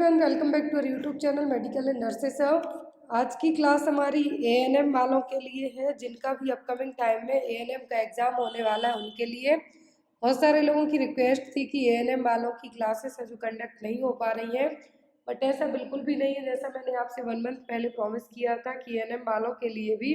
Everyone, welcome back to our YouTube channel medical and nurses. आज की class हमारी ANM वालों के लिए है, जिनका भी अपकमिंग टाइम में एएनएम का एग्ज़ाम होने वाला है उनके लिए। बहुत सारे लोगों की रिक्वेस्ट थी कि एएनएम वालों की क्लासेस है जो कंडक्ट नहीं हो पा रही हैं, बट ऐसा बिल्कुल भी नहीं है। जैसा मैंने आपसे 1 मंथ पहले प्रॉमिस किया था कि एएनएम वालों के लिए भी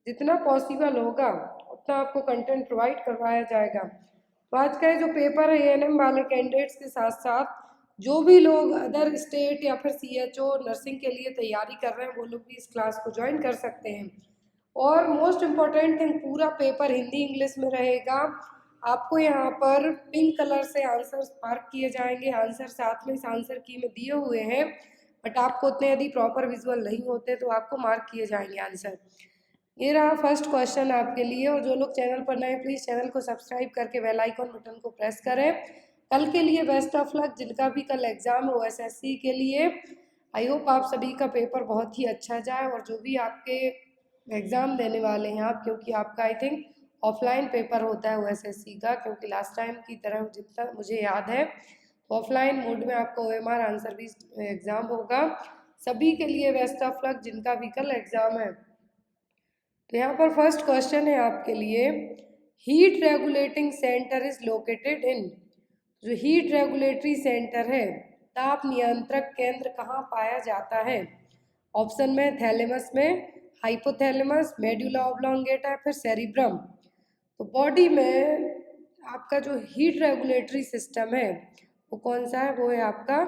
जितना पॉसिबल होगा उतना आपको कंटेंट प्रोवाइड करवाया जाएगा। तो आज का जो पेपर है एएनएम वाले कैंडिडेट्स के साथ साथ जो भी लोग अदर स्टेट या फिर सीएचओ नर्सिंग के लिए तैयारी कर रहे हैं वो लोग भी इस क्लास को ज्वाइन कर सकते हैं। और मोस्ट इम्पॉर्टेंट थिंग, पूरा पेपर हिंदी इंग्लिश में रहेगा। आपको यहाँ पर पिंक कलर से आंसर्स मार्क किए जाएंगे। आंसर साथ में इस आंसर की में दिए हुए हैं, बट आपको उतने यदि प्रॉपर विजुअल नहीं होते तो आपको मार्क किए जाएंगे आंसर। ये रहा फर्स्ट क्वेश्चन आपके लिए। और जो लोग चैनल पर नए, प्लीज़ चैनल को सब्सक्राइब करके बेल आइकन बटन को प्रेस करें। कल के लिए बेस्ट ऑफ लक, जिनका भी कल एग्ज़ाम है ओएसएससी के लिए। आई होप आप सभी का पेपर बहुत ही अच्छा जाए, और जो भी आपके एग्ज़ाम देने वाले हैं आप, क्योंकि आपका आई थिंक ऑफलाइन पेपर होता है ओएसएससी का, क्योंकि लास्ट टाइम की तरह जितना मुझे याद है ऑफलाइन मोड में आपका ओएमआर आंसर भी एग्ज़ाम होगा। सभी के लिए बेस्ट ऑफ लक जिनका भी कल एग्ज़ाम है। तो यहाँ पर फर्स्ट क्वेश्चन है आपके लिए, heat regulating centre is located in. जो हीट रेगुलेटरी सेंटर है, ताप नियंत्रक केंद्र कहाँ पाया जाता है? ऑप्शन में थैलेमस में, हाइपोथैलेमस, मेडुला ऑब्लोंगेटा, फिर सेरिब्रम। तो बॉडी में आपका जो हीट रेगुलेटरी सिस्टम है वो कौन सा है? वो है आपका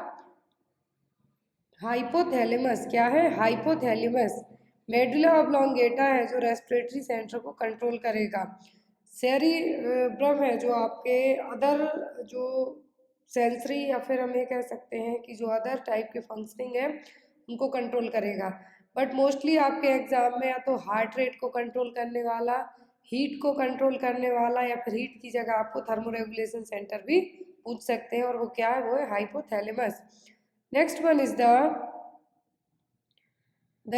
हाइपोथैलेमस। क्या है? हाइपोथैलेमस। मेडुला ऑब्लोंगेटा है जो रेस्पिरेटरी सेंटर को कंट्रोल करेगा। सेरिब्रम है जो आपके अदर जो सेंसरी या फिर हम ये कह सकते हैं कि जो अदर टाइप के फंक्शनिंग है उनको कंट्रोल करेगा। बट मोस्टली आपके एग्जाम में या तो हार्ट रेट को कंट्रोल करने वाला, हीट को कंट्रोल करने वाला, या फिर हीट की जगह आपको थर्मोरेगुलेशन सेंटर भी पूछ सकते हैं, और वो क्या है? वो है hypothalamus. Next one is the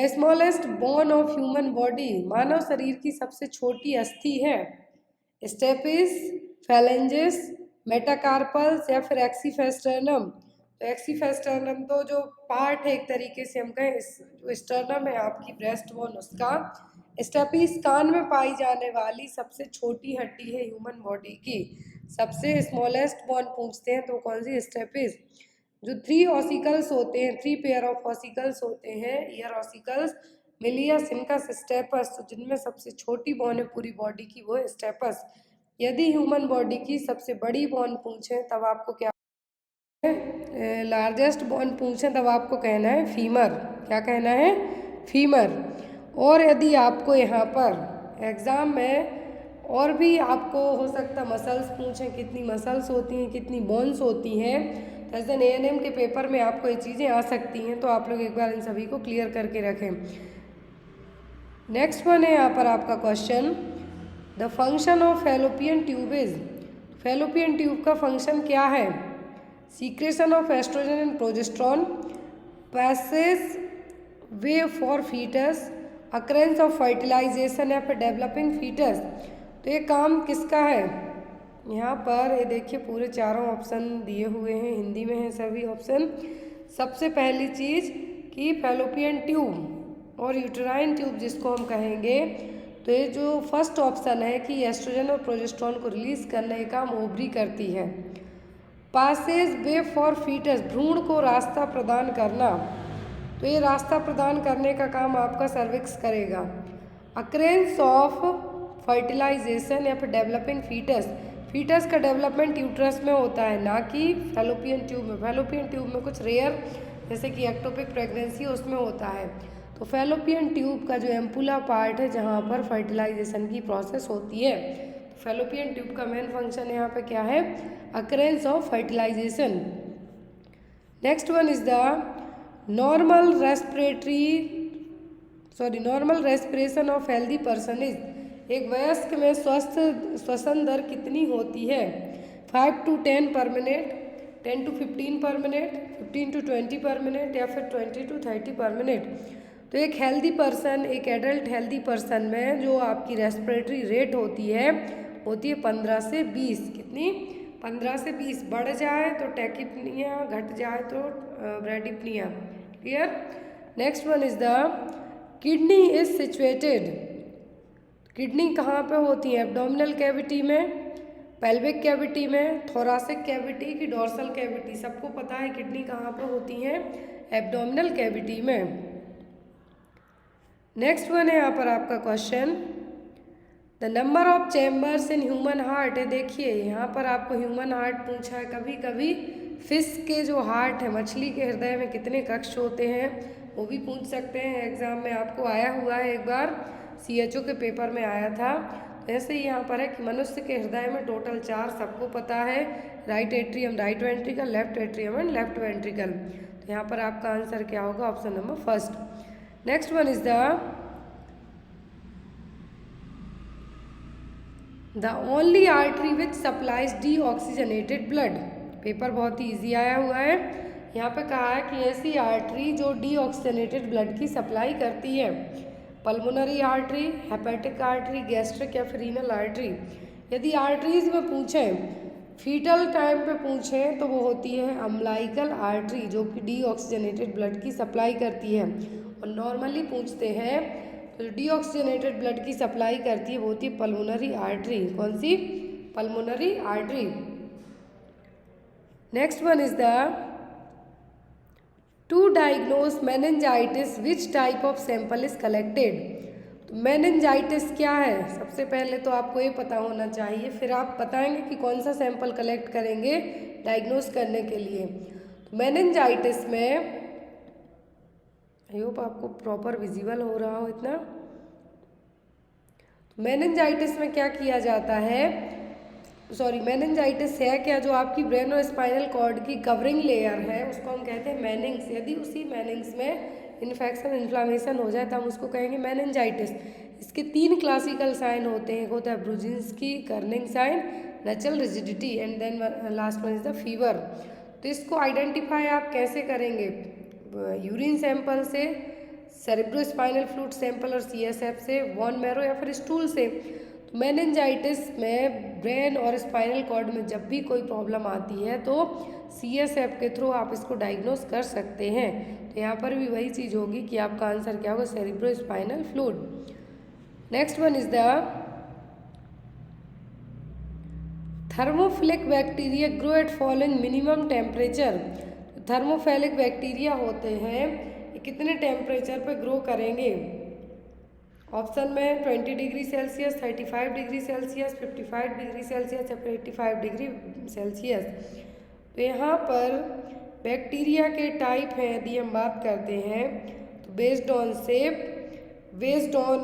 smallest bone of human body. मानव शरीर की सबसे छोटी अस्थि है स्टेपिस, फैलेंजिस, मेटाकार्पल्स, या फिर एक्सीफेस्टर्नम। तो एक्सीफेस्टर्नम तो जो पार्ट है एक तरीके से हम कहें, जो स्टर्नम है आपकी ब्रेस्ट बोन उसका। स्टेपिस कान में पाई जाने वाली सबसे छोटी हड्डी है ह्यूमन बॉडी की। सबसे स्मॉलेस्ट बोन पूछते हैं तो कौन सी? स्टेपिस। जो 3 ऑसिकल्स होते हैं, 3 पेयर ऑफ ऑसिकल्स होते हैं, ear ossicles, malleus, incus, stapes. तो जिनमें सबसे छोटी बोन है पूरी बॉडी की वो है स्टेपस। यदि ह्यूमन बॉडी की सबसे बड़ी बोन पूछें तब आपको क्या, लार्जेस्ट बोन पूछें तब आपको कहना है फीमर। क्या कहना है? फीमर। और यदि आपको यहाँ पर एग्ज़ाम में और भी आपको हो सकता मसल्स पूछें, कितनी मसल्स होती हैं, कितनी बोन्स होती हैं, तो एज एन एएनएम के पेपर में आपको ये चीज़ें आ सकती हैं। तो आप लोग एक बार इन सभी को क्लियर करके रखें। नेक्स्ट वन है यहाँ पर आपका question, the function of fallopian tube is. Fallopian tube का फंक्शन क्या है? Secretion of oestrogen and progesterone, passage way for foetus, occurrence of fertilisation, या फिर डेवलपिंग फीटस। तो ये काम किसका है? यहाँ पर ये देखिए पूरे चारों ऑप्शन दिए हुए हैं, हिंदी में हैं सभी ऑप्शन। सबसे पहली चीज़ कि फैलोपियन ट्यूब और यूटेराइन ट्यूब जिसको हम कहेंगे, तो ये जो फर्स्ट ऑप्शन है कि एस्ट्रोजन और प्रोजेस्ट्रॉन को रिलीज करने का काम ओवरी करती है। पासेज वे फॉर फीटस, भ्रूण को रास्ता प्रदान करना, तो ये रास्ता प्रदान करने का काम आपका सर्विक्स करेगा। अकरेंस ऑफ फर्टिलाइजेशन या फिर डेवलपिंग फीटस, फीटस का डेवलपमेंट यूट्रस में होता है, ना कि फैलोपियन ट्यूब में। फैलोपियन ट्यूब में कुछ रेयर जैसे कि एक्टोपिक प्रेगनेंसी उसमें होता है। तो फैलोपियन ट्यूब का जो एम्पुला पार्ट है जहाँ पर फर्टिलाइजेशन की प्रोसेस होती है, तो फैलोपियन ट्यूब का मेन फंक्शन यहाँ पे क्या है? Occurrence of fertilisation. Next one is the normal respiration of healthy person is. एक वयस्क में स्वस्थ श्वसन दर कितनी होती है? 5 to 10 पर मिनट, 10 to 15 पर मिनट, 15 to 20 पर मिनट, या फिर 20 to 30 पर मिनट। तो एक हेल्दी पर्सन, एक एडल्ट हेल्दी पर्सन में जो आपकी रेस्पिरेटरी रेट होती है 15 से 20। कितनी? 15 से 20 बढ़ जाए तो टैकिपनिया, घट जाए तो bradypnoea. Clear. Next one is the kidney is situated. Kidney कहाँ पे होती है? एब्डोमिनल कैविटी में, पेल्विक कैविटी में, थोरासिक कैविटी की डोर्सल कैविटी। सबको पता है किडनी कहाँ पे होती है? एब्डोमिनल कैविटी में। नेक्स्ट वन है यहाँ पर आपका question, the number of chambers in human heart है। देखिए यहाँ पर आपको ह्यूमन हार्ट पूछा है। कभी कभी फिश के जो हार्ट है, मछली के हृदय में कितने कक्ष होते हैं वो भी पूछ सकते हैं। एग्जाम में आपको आया हुआ है, एक बार CHO के पेपर में आया था। ऐसे ही यहाँ पर है कि मनुष्य के हृदय में टोटल 4 सबको पता है, right atrium, right ventricle, left atrium and left ventricle. तो यहाँ पर आपका आंसर क्या होगा? Option number first. Next one is the only artery which supplies deoxygenated blood. Paper बहुत ही ईजी आया हुआ है। यहाँ पे कहा है कि ऐसी आर्टरी जो डीऑक्सीजनेटेड ब्लड की सप्लाई करती है, pulmonary artery, hepatic artery, gastric या फिर रीनल आर्टरी। यदि आर्टरीज में पूछें, फीटल टाइम पे पूछें तो वो होती है अम्लाइकल आर्टरी जो कि डीऑक्सीजनेटेड ब्लड की सप्लाई करती है। और नॉर्मली पूछते हैं तो डीऑक्सीजनेटेड ब्लड की सप्लाई करती है वो होती है पल्मोनरी आर्टरी। कौन सी? Pulmonary artery. Next one is the to diagnose meningitis which type of sample is collected. तो मेनिंजाइटिस क्या है? सबसे पहले तो आपको ये पता होना चाहिए, फिर आप बताएंगे कि कौन सा सैंपल कलेक्ट करेंगे डायग्नोज करने के लिए। तो मेनिंजाइटिस में, आई होप आपको प्रॉपर विजिबल हो रहा हो इतना। तो मेनिंजाइटिस में क्या किया जाता है, मेनिंजाइटिस है क्या, जो आपकी ब्रेन और स्पाइनल कॉर्ड की कवरिंग लेयर है उसको हम कहते हैं मेनिंग्स। यदि उसी मेनिंग्स में इन्फेक्शन, इन्फ्लामेशन हो जाए तो हम उसको कहेंगे मेनिंजाइटिस। इसके 3 क्लासिकल साइन होते हैं। एक होता है Brudzinski Kernig sign, nuchal rigidity and then last one is the fever. तो इसको आइडेंटिफाई आप कैसे करेंगे? यूरिन सैंपल से, सेरेब्रोस्पाइनल फ्लूइड सैंपल और CSF से, बोन मैरो या फिर स्टूल से। तो मेनिंजाइटिस में ब्रेन और स्पाइनल कॉर्ड में जब भी कोई प्रॉब्लम आती है तो CSF के थ्रू आप इसको डायग्नोस कर सकते हैं। तो यहाँ पर भी वही चीज़ होगी कि आपका आंसर क्या होगा? Cerebrospinal fluid. Next one is the thermophilic bacteria grow at following minimum temperature. Thermophilic bacteria होते हैं, ये कितने टेम्परेचर पे ग्रो करेंगे? ऑप्शन में 20 degree Celsius, 35 degree Celsius, 55 degree Celsius या फिर 85 डिग्री सेल्सियस। तो यहाँ पर बैक्टीरिया के टाइप हैं यदि हम बात करते हैं तो based on shape, based on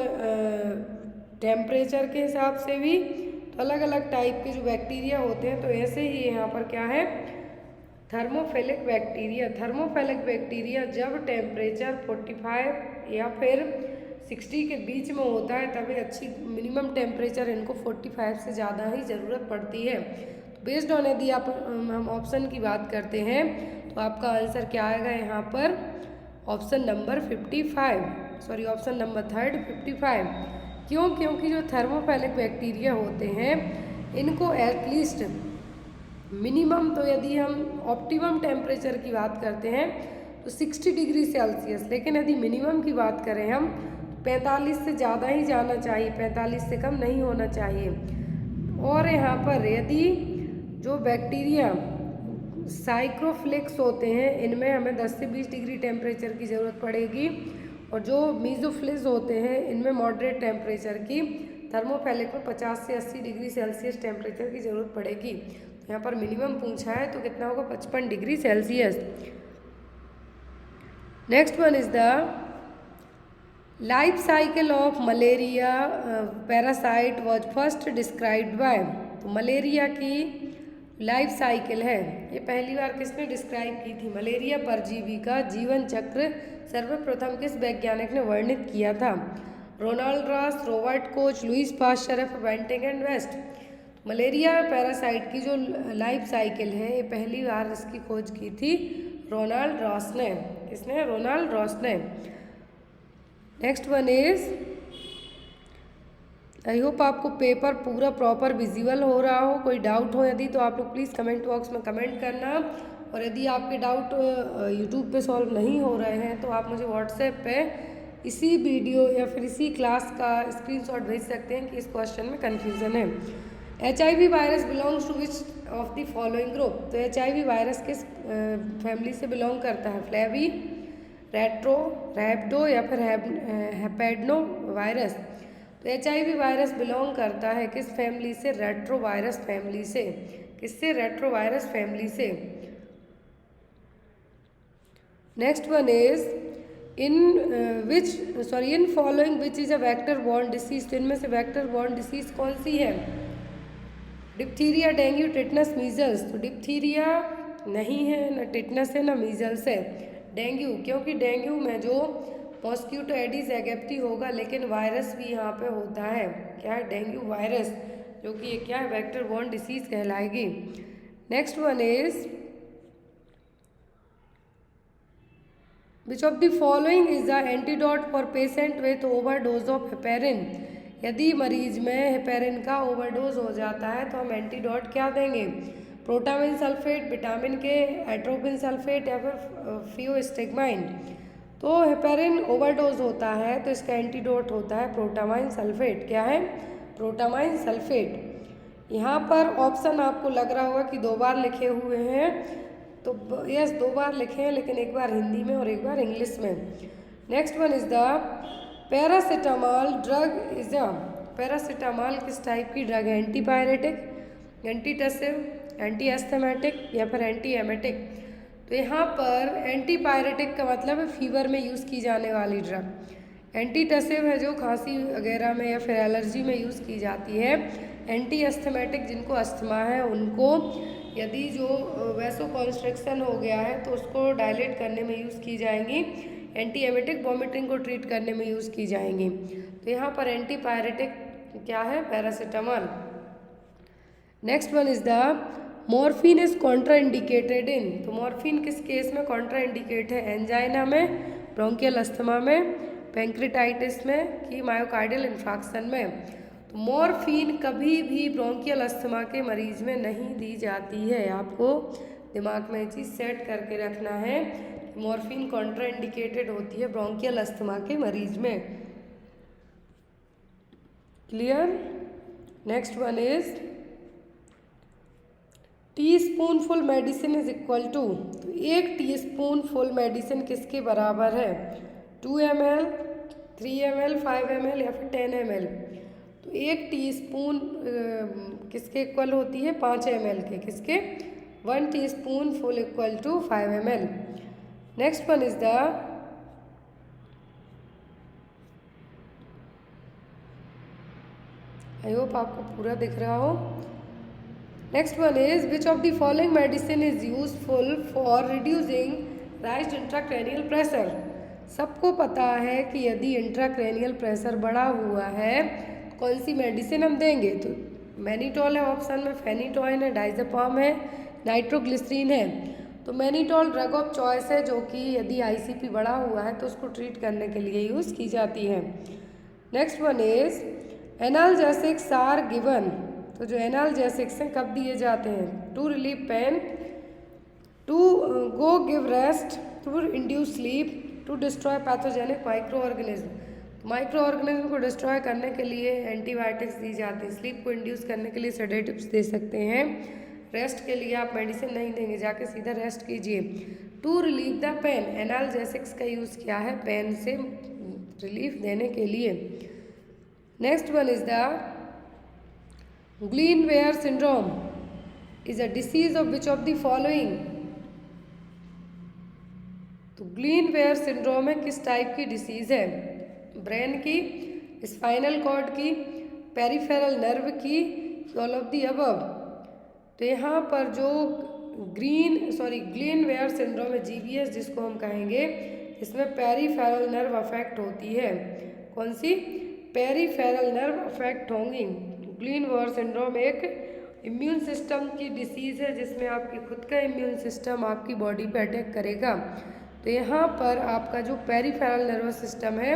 temperature के हिसाब से भी, तो अलग अलग टाइप के जो बैक्टीरिया होते हैं। तो ऐसे ही यहाँ पर क्या है? Thermophilic bacteria. थर्मोफिलिक बैक्टीरिया जब टेम्परेचर 45 या फिर 60 के बीच में होता है तभी अच्छी, मिनिमम टेम्परेचर इनको 45 से ज़्यादा ही ज़रूरत पड़ती है। तो बेस्ड ऑन यदि आप हम ऑप्शन की बात करते हैं तो आपका आंसर क्या आएगा यहाँ पर? Option number 55, option number third 55। क्यों? क्योंकि जो थर्मोफिलिक बैक्टीरिया होते हैं इनको एटलीस्ट मिनिमम, तो यदि हम ऑप्टिमम टेम्परेचर की बात करते हैं तो 60 डिग्री सेल्सियस, लेकिन यदि मिनिमम की बात करें हम 45 से ज़्यादा ही जाना चाहिए, 45 से कम नहीं होना चाहिए। और यहाँ पर यदि जो बैक्टीरिया साइक्रोफ्लिक्स होते हैं इनमें हमें 10 से 20 डिग्री टेम्परेचर की ज़रूरत पड़ेगी, और जो मीज़ोफिल्स होते हैं इनमें मॉडरेट टेम्परेचर की, थर्मोफिलिक में 50 से 80 डिग्री सेल्सियस टेम्परेचर की ज़रूरत पड़ेगी। यहाँ पर मिनिमम पूछा है तो कितना होगा? 55 degree Celsius. Next one is the life cycle of malaria parasite was first described bye. तो मलेरिया की लाइफ साइकिल है, ये पहली बार किसने डिस्क्राइब की थी? मलेरिया परजीवी का जीवन चक्र सर्वप्रथम किस वैज्ञानिक ने वर्णित किया था? Ronald Ross, Robert Koch, Louis Pasteur, Banting and Best. Malaria parasite की जो लाइफ साइकिल है ये पहली बार इसकी खोज की थी रोनाल्ड रॉस ने। किसने? रोनाल्ड रॉस ने। Next one is I hope आपको पेपर पूरा प्रॉपर विजिबल हो रहा हो। कोई डाउट हो यदि तो आप लोग प्लीज़ कमेंट बॉक्स में कमेंट करना, और यदि आपके डाउट यूट्यूब पे सॉल्व नहीं हो रहे हैं तो आप मुझे व्हाट्सएप पे इसी वीडियो या फिर इसी क्लास का स्क्रीनशॉट भेज सकते हैं कि इस क्वेश्चन में कन्फ्यूज़न है। HIV virus belongs to which of the following group. तो HIV वायरस किस फैमिली से बिलोंग करता है? फ्लेवी, रेट्रो, रैबिडो या फिर हेपेडनो वायरस। तो HIV वायरस बिलोंग करता है किस फैमिली से? रेट्रो वायरस फैमिली से। किससे? रेट्रो वायरस फैमिली से। Next one is in following which is a vector borne disease. तो इनमें से वेक्टर बॉर्न डिसीज कौन सी है? Diphtheria, dengue, tetanus, measles. तो डिप्थीरिया नहीं है, न टिटनस है, न मीजल्स है। डेंगू, क्योंकि डेंगू में जो मॉस्क्यूटो एडिस एगिप्टी होगा, लेकिन वायरस भी यहाँ पे होता है। क्या है? डेंगू वायरस, जो कि ये क्या है? वेक्टर बॉर्न डिसीज कहलाएगी। Next one is which of the following is the antidote for patient with overdose of heparin. यदि मरीज में हेपेरिन का ओवरडोज हो जाता है तो हम एंटीडोट क्या देंगे? प्रोटामिन सल्फेट, विटामिन के, एट्रोपिन सल्फेट या फिर फियोस्टिग्माइन। तो हेपेरिन ओवरडोज होता है तो इसका एंटीडोट होता है प्रोटामाइन सल्फेट। क्या है? Protamine sulphate. यहाँ पर ऑप्शन आपको लग रहा होगा कि 2 बार लिखे हुए हैं, तो यस 2 बार लिखे हैं, लेकिन एक बार हिंदी में और एक बार इंग्लिश में। Next one is the paracetamol drug is a. Paracetamol किस टाइप की ड्रग है? एंटीपायरेटिक, एंटीटसिव, एंटी एस्थमेटिक या फिर एंटी एमेटिक। तो यहाँ पर एंटीपायरेटिक का मतलब है फीवर में यूज़ की जाने वाली ड्रग। एंटीटसिव है जो खांसी वगैरह में या फिर एलर्जी में यूज़ की जाती है। एंटी एस्थमेटिक जिनको अस्थमा है उनको यदि जो वैसोकॉन्स्ट्रिक्शन हो गया है तो उसको डायलेट करने में यूज़ की जाएंगी। एंटी एमेटिक वॉमिटिंग को ट्रीट करने में यूज़ की जाएंगी। तो यहाँ पर एंटीपायरेटिक क्या है? Paracetamol. Next one is the morphine is Contra indicated in. तो मॉर्फिन किस केस में कॉन्ट्रा इंडिकेट है? एंजाइना में, ब्रोंकियल अस्थमा में, पैंक्रेटाइटिस में कि मायोकार्डियल इन्फाक्शन में। तो मॉर्फिन कभी भी ब्रोंकियल अस्थमा के मरीज में नहीं दी जाती है। आपको दिमाग में ये चीज़ सेट करके रखना है, मॉर्फिन कॉन्ट्रा इंडिकेटेड होती है ब्रोंकियल अस्थमा के मरीज में। Clear? Next one is teaspoonful medicine is equal to. तो 1 टीस्पून फुल मेडिसिन किसके बराबर है? 2 ml, 3 ml, 5 ml या फिर 10 ml। तो 1 टीस्पून किसके इक्वल होती है? 5 ml के। किसके? 1 teaspoon full equal to 5 ml। Next one is the I hope आपको पूरा दिख रहा हो। Next one is which of the following medicine is useful for reducing raised intracranial pressure. सबको पता है कि यदि इंट्राक्रैनियल प्रेशर बढ़ा हुआ है कौन सी मेडिसिन हम देंगे? तो मैनिटॉल है ऑप्शन में, फेनिटॉइन है, डाइज़ेपाम है, नाइट्रोग्लिसरीन है। तो मैनिटॉल ड्रग ऑफ चॉइस है जो कि यदि ICP बढ़ा हुआ है तो उसको ट्रीट करने के लिए यूज़ की जाती है। Next one is analgesics are given. तो जो एनाल्जेसिक्स हैं कब दिए जाते हैं? To relieve pain, to go give rest, to induce sleep, to destroy pathogenic microorganism. Microorganism को डिस्ट्रॉय करने के लिए एंटीबायोटिक्स दी जाती हैं, स्लीप को इंड्यूस करने के लिए सेडेटिव्स दे सकते हैं, रेस्ट के लिए आप मेडिसिन नहीं देंगे, जाके सीधा रेस्ट कीजिए। To relieve the pain, analgesics का यूज़ किया है पेन से रिलीफ देने के लिए। Next one is the Guillain-Barré syndrome is a disease of which of the following। तो Guillain-Barré syndrome में किस टाइप की डिसीज है? ब्रेन की, स्पाइनल कॉर्ड की, पेरिफेरल नर्व की, ऑल ऑफ दी अबव। तो यहाँ पर जो Guillain-Barré syndrome है, GBS जिसको हम कहेंगे, इसमें पेरिफेरल नर्व अफेक्ट होती है। कौन सी? पेरिफेरल नर्व अफेक्ट होंगी। Guillain-Barré syndrome एक इम्यून सिस्टम की डिसीज़ है जिसमें आपकी खुद का इम्यून सिस्टम आपकी बॉडी पे अटैक करेगा। तो यहाँ पर आपका जो पेरिफेरल नर्वस सिस्टम है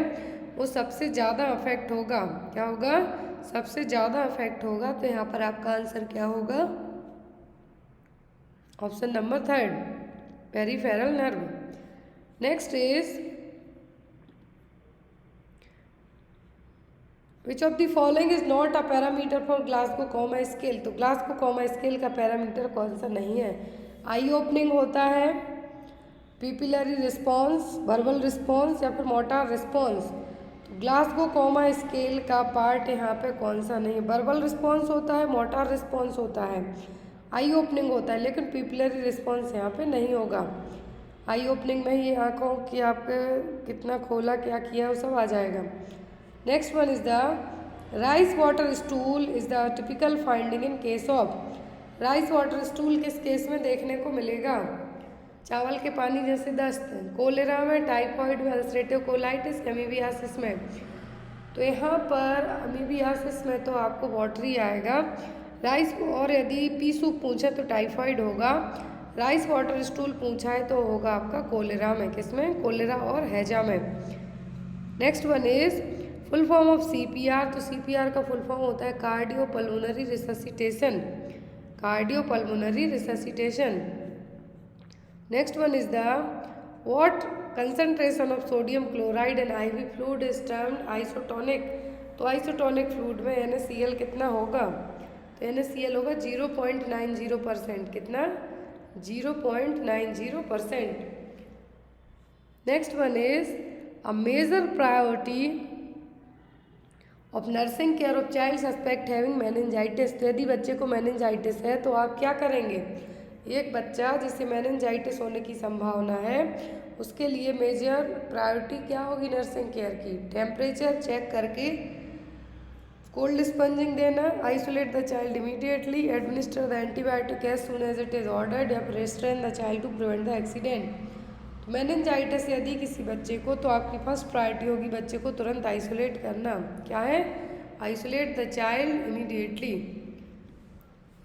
वो सबसे ज़्यादा अफेक्ट होगा। क्या होगा? सबसे ज़्यादा इफेक्ट होगा। तो यहाँ पर आपका आंसर क्या होगा? Option number 3, peripheral nerve. Next is which of the following is not a parameter for Glasgow comma scale. तो ग्लासगो कॉमा स्केल का पैरामीटर कौन सा नहीं है? आई ओपनिंग होता है, पिपिलरी रिस्पॉन्स, वर्बल रिस्पॉन्स या फिर मोटार रिस्पॉन्स। तो ग्लासगो कॉमा स्केल का पार्ट यहाँ पे कौन सा नहीं है? वर्बल रिस्पॉन्स होता है, मोटार रिस्पॉन्स होता है, आई ओपनिंग होता है, लेकिन पिपिलरी रिस्पॉन्स यहाँ पे नहीं होगा। आई ओपनिंग में ही आँखों की आपके कितना खोला, क्या किया, वो सब आ जाएगा। Next one is the rice water stool is the typical finding in case of. Rice water stool किस केस में देखने को मिलेगा? चावल के पानी जैसे दस्त, कोलेरा में, टाइफॉइड में, अल्सरेटिव कोलाइटिस, अमीबियासिस में। तो यहाँ पर अमीबियासिस में तो आपको वाटर ही आएगा। राइस और यदि पी सूप पूछे तो टाइफॉइड होगा। राइस वाटर स्टूल पूछा है तो होगा आपका कोलेरा में। किसमें? कोलेरा और हैजा में। Next one is full form of CPR. तो सीपीआर का फुल फॉर्म होता है cardio pulmonary resuscitation. Cardio pulmonary resuscitation. Next one is the what concentration of sodium chloride in IV fluid is termed isotonic. तो isotonic fluid में NaCl कितना होगा? तो NaCl होगा 0.90%। कितना? 0.90%। Next one is a major priority of nursing care of child suspect having meningitis. तो यदि बच्चे को मेनिंजाइटिस है तो आप क्या करेंगे? एक बच्चा जिसे मेनिंजाइटिस होने की संभावना है उसके लिए मेजर प्रायोरिटी क्या होगी नर्सिंग केयर की? टेम्परेचर चेक करके कोल्ड स्पंजिंग देना, isolate the child immediately, administer the antibiotic as soon as it is ordered, या फिर restrain the child to prevent the accident. तो मेनिंजाइटिस यदि किसी बच्चे को, तो आपकी फर्स्ट प्रायोरिटी होगी बच्चे को तुरंत आइसोलेट करना। क्या है? Isolate the child immediately.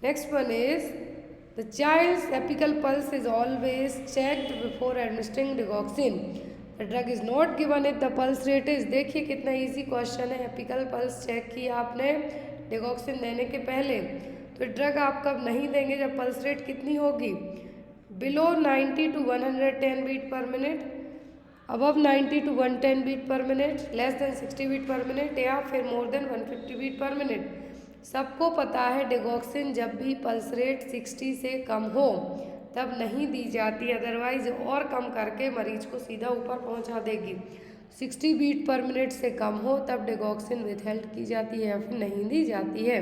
Next one is the child's apical pulse is always checked before administering digoxin. The drug is not given if the pulse rate is. देखिए कितना इजी क्वेश्चन है। एपिकल पल्स चेक किया आपने digoxin देने के पहले, तो drug आप कब नहीं देंगे? जब पल्स रेट कितनी होगी? Below 90 to 110 beat per minute, above 90 to 110 beat per minute, less than 60 beat per minute, या फिर more than 150 beat per minute. सबको पता है डिगॉक्सिन जब भी पल्स रेट 60 से कम हो तब नहीं दी जाती, अदरवाइज और कम करके मरीज को सीधा ऊपर पहुंचा देगी। 60 बीट पर मिनट से कम हो तब डिगॉक्सिन विथहेल्ड की जाती है या फिर नहीं दी जाती है।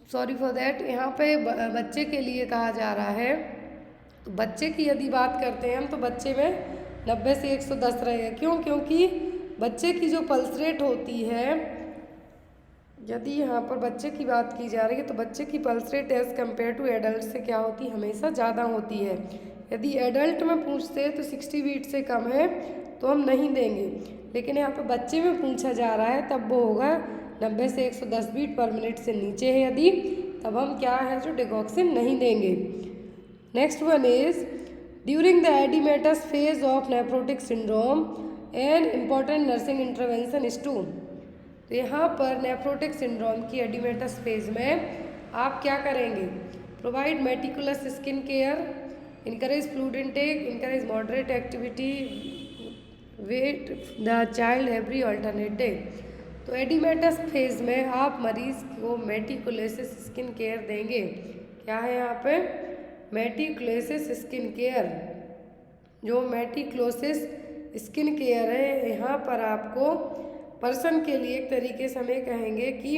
Sorry for that. यहाँ पे बच्चे के लिए कहा जा रहा है। तो बच्चे की यदि बात करते हैं हम, तो बच्चे में 90 से 110 रहेगा। क्यों? क्योंकि बच्चे की जो पल्स रेट होती है, यदि यहाँ पर बच्चे की बात की जा रही है तो बच्चे की pulse rate as compare to adult से क्या होती है? हमेशा ज़्यादा होती है। यदि एडल्ट में पूछते हैं तो 60 बीट से कम है तो हम नहीं देंगे, लेकिन यहाँ पर बच्चे में पूछा जा रहा है तब वो होगा 90 से 110 बीट पर मिनट से नीचे है यदि, तब हम क्या है जो डिगॉक्सिन नहीं देंगे। Next one is during the oedematous phase of nephrotic syndrome an important nursing intervention is to. तो यहाँ पर नेफ्रोटिक सिंड्रोम की एडिमेटस फेज में आप क्या करेंगे? Provide meticulous skin care, encourage fluid intake, encourage moderate activity, weight the child every alternate day. तो oedematous phase में आप मरीज को मेटिकुलेसिस स्किन केयर देंगे। क्या है यहाँ पे? मेटिकुलेसिस स्किन केयर। जो मेटिकुलोसिस स्किन केयर है, यहाँ पर आपको पर्सन के लिए एक तरीके से हमें कहेंगे कि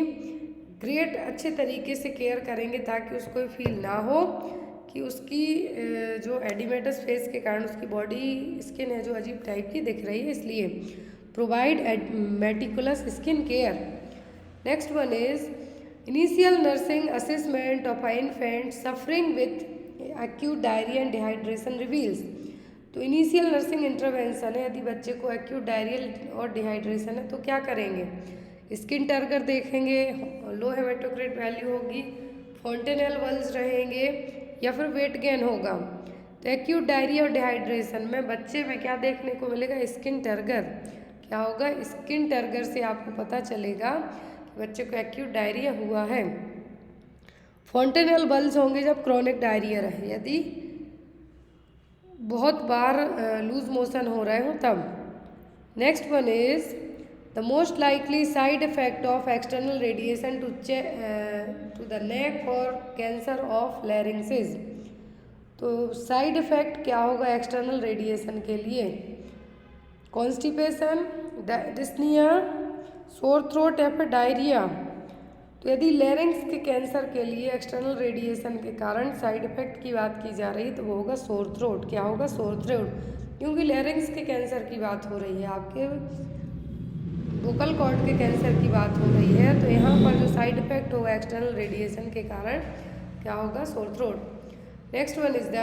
ग्रेट अच्छे तरीके से केयर करेंगे ताकि उसको फील ना हो कि उसकी जो एडिमेटस फेज के कारण उसकी बॉडी स्किन है जो अजीब टाइप की दिख रही है, इसलिए provide meticulous skin care. Next one is initial nursing assessment of a infant suffering with acute diarrhoea and dehydration reveals. तो इनिशियल नर्सिंग इंटरवेंशन है, यदि बच्चे को एक्यूट डायरियल और डिहाइड्रेशन है तो क्या करेंगे? स्किन टर्गर देखेंगे, लो हेमेटोक्रिट वैल्यू होगी, फोंटेनेल बल्स रहेंगे या फिर वेट गेन होगा। तो एक्यूट डायरिया और डिहाइड्रेशन में बच्चे में क्या देखने को मिलेगा, स्किन टर्गर। क्या होगा, स्किन टर्गर से आपको पता चलेगा कि बच्चे को एक्यूट डायरिया हुआ है। फोंटेनेल बल्स होंगे जब क्रॉनिक डायरिया रहे, यदि बहुत बार लूज मोशन हो रहे हो तब। Next one is the most likely side effect of external radiation to the neck for cancer of larynx. तो साइड इफेक्ट क्या होगा एक्सटर्नल रेडिएशन के लिए, कॉन्स्टिपेशन, डिस्निया, सोर थ्रोट या फिर डायरिया। तो यदि लैरिंग्स के कैंसर के लिए एक्सटर्नल रेडिएशन के कारण साइड इफेक्ट की बात की जा रही है तो वो होगा सोर थ्रोट। क्या होगा, सोर थ्रोट, क्योंकि लैरिंग्स के कैंसर की बात हो रही है, आपके वोकल कॉर्ड के कैंसर की बात हो रही है। तो यहाँ पर जो साइड इफेक्ट होगा एक्सटर्नल रेडिएशन के कारण क्या होगा, sore throat. Next one is the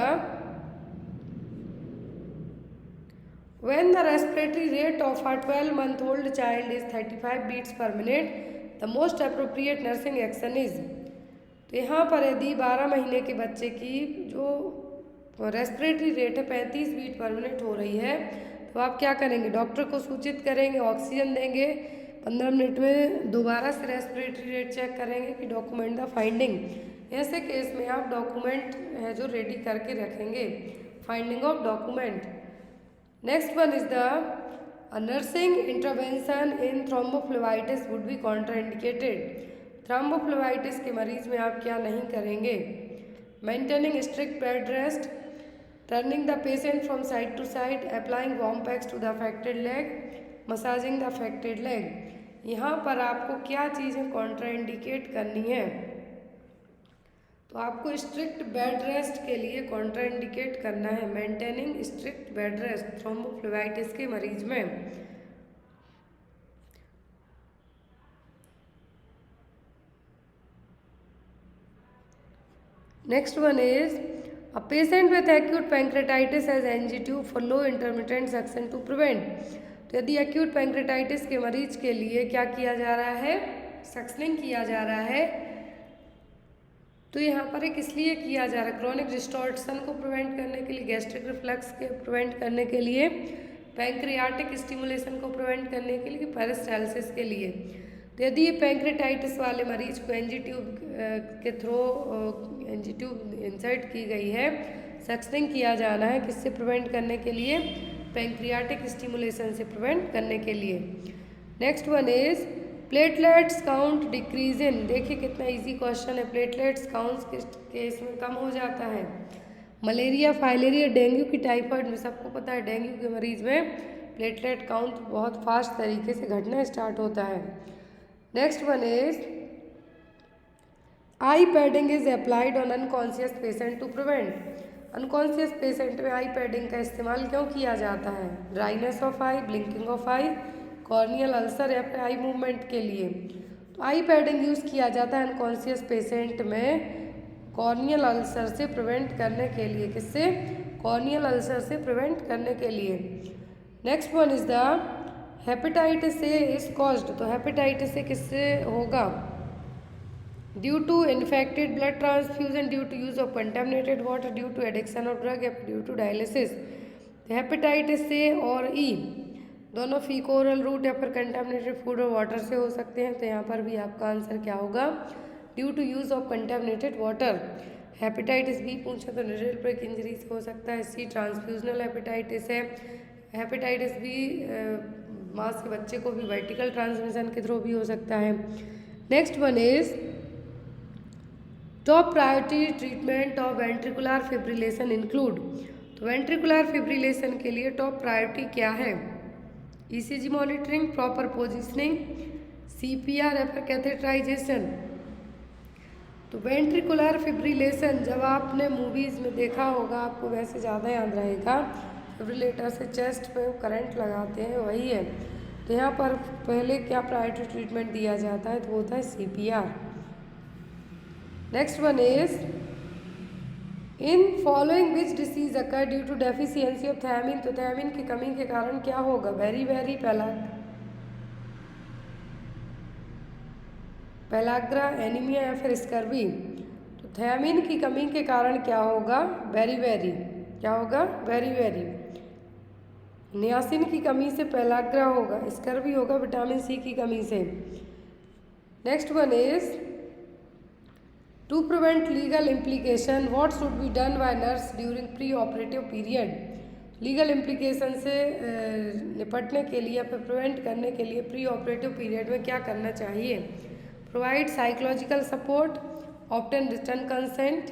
when the respiratory rate of a 12-month-old child is 35 beats per minute, the most appropriate nursing action is। तो यहाँ पर यदि 12 महीने के बच्चे की जो रेस्पिरेटरी रेट है 35 बीट पर मिनट हो रही है, तो आप क्या करेंगे, डॉक्टर को सूचित करेंगे, ऑक्सीजन देंगे, 15 मिनट में दोबारा से रेस्पिरेटरी रेट चेक करेंगे कि डॉक्यूमेंट द फाइंडिंग। ऐसे केस में आप डॉक्यूमेंट है जो रेडी करके रखेंगे, finding of document. Next one is the nursing intervention in thrombophlebitis would be contraindicated. Thrombophlebitis के मरीज में आप क्या नहीं करेंगे, maintaining strict bed rest, turning the patient from side to side, applying warm packs to the affected leg, massaging the affected leg. यहाँ पर आपको क्या चीज़ें कॉन्ट्राइंडिकेट करनी है, तो आपको स्ट्रिक्ट बेड रेस्ट के लिए कॉन्ट्राइंडिकेट करना है, maintaining strict bed rest thrombophlebitis के मरीज में। Next one is a patient with acute pancreatitis has NG tube for low intermittent suction to prevent. तो यदि एक्यूट पैंक्रेटाइटिस के मरीज के लिए क्या किया जा रहा है, सक्शनिंग किया जा रहा है, तो यहाँ पर एक इसलिए किया जा रहा है क्रॉनिक डिस्टॉर्शन को प्रिवेंट करने के लिए, गैस्ट्रिक रिफ्लक्स के प्रिवेंट करने के लिए, पैंक्रियाटिक स्टिमुलेशन को प्रिवेंट करने के लिए, पेरिस्टाल्सिस के लिए। तो यदि ये पैंक्रेटाइटिस वाले मरीज को एनजी ट्यूब के थ्रू एनजी ट्यूब इंसर्ट की गई है, सक्शनिंग किया जाना है, किससे प्रिवेंट करने के लिए, पैंक्रियाटिक स्टिमुलेशन से प्रिवेंट करने के लिए। Next one is platelets count decrease in. देखिए कितना इजी क्वेश्चन है, प्लेटलेट्स काउंट किस केस में कम हो जाता है, मलेरिया, फाइलेरिया, डेंगू की, टाइफाइड में। सबको पता है डेंगू के मरीज में प्लेटलेट काउंट बहुत फास्ट तरीके से घटना स्टार्ट होता है। Next one is eye padding is applied on unconscious patient to prevent. Unconscious patient में आई पैडिंग का इस्तेमाल क्यों किया जाता है, dryness of eye, blinking of eye, corneal ulcer या फिर आई मूवमेंट के लिए। तो आई पैडिंग यूज़ किया जाता है अनकॉन्शियस पेशेंट में कॉर्नियल अल्सर से प्रिवेंट करने के लिए, किससे, कॉर्नियल अल्सर से प्रिवेंट करने के लिए। Next one is the hepatitis A is caused. तो हेपेटाइटिस ए किससे होगा, due to infected blood transfusion, due to use of contaminated water, due to addiction of drug या due to dialysis. Hepatitis A और E दोनों फीको oral route या फिर contaminated food और water से हो सकते हैं। तो यहाँ पर भी आपका आंसर क्या होगा, due to use of contaminated water. Hepatitis B पूछा तो न्यूरल ब्रेक इंजरी से हो सकता है। सी ट्रांसफ्यूजनल हेपेटाइटिस है। हेपेटाइटिस बी माँ से बच्चे को भी वर्टिकल ट्रांसमिशन के थ्रू भी हो सकता है। Next one is top priority treatment of ventricular fibrillation include. तो वेंट्रिकुलर फिब्रिलेशन के लिए टॉप प्रायोरिटी क्या है, ECG monitoring, proper positioning, CPR या फिर कैथेटराइजेशन। तो वेंट्रिकुलर फिब्रिलेशन जब आपने मूवीज़ में देखा होगा आपको वैसे ज़्यादा याद रहेगा, फिब्रिलेटर से चेस्ट पे करंट लगाते हैं, वही है। तो यहाँ पर पहले क्या प्रायोरिटी ट्रीटमेंट दिया जाता है, तो वो होता है CPR. Next one is in following which disease occur due to deficiency of thiamine. तो थायमिन की कमी के कारण क्या होगा, वेरी पेलाग्रा, एनीमिया या फिर स्कर्वी। तो थायमिन की कमी के कारण क्या होगा? वेरी वेरी, क्या होगा? Very very. नियासिन की कमी से पेलाग्रा होगा, स्कर्वी होगा विटामिन सी की कमी से। Next one is to prevent legal implication what should be done by nurse during preoperative period. Legal implication से निपटने के लिए या फिर प्रिवेंट करने के लिए प्री ऑपरेटिव पीरियड में क्या करना चाहिए? Provide psychological support, obtain return consent,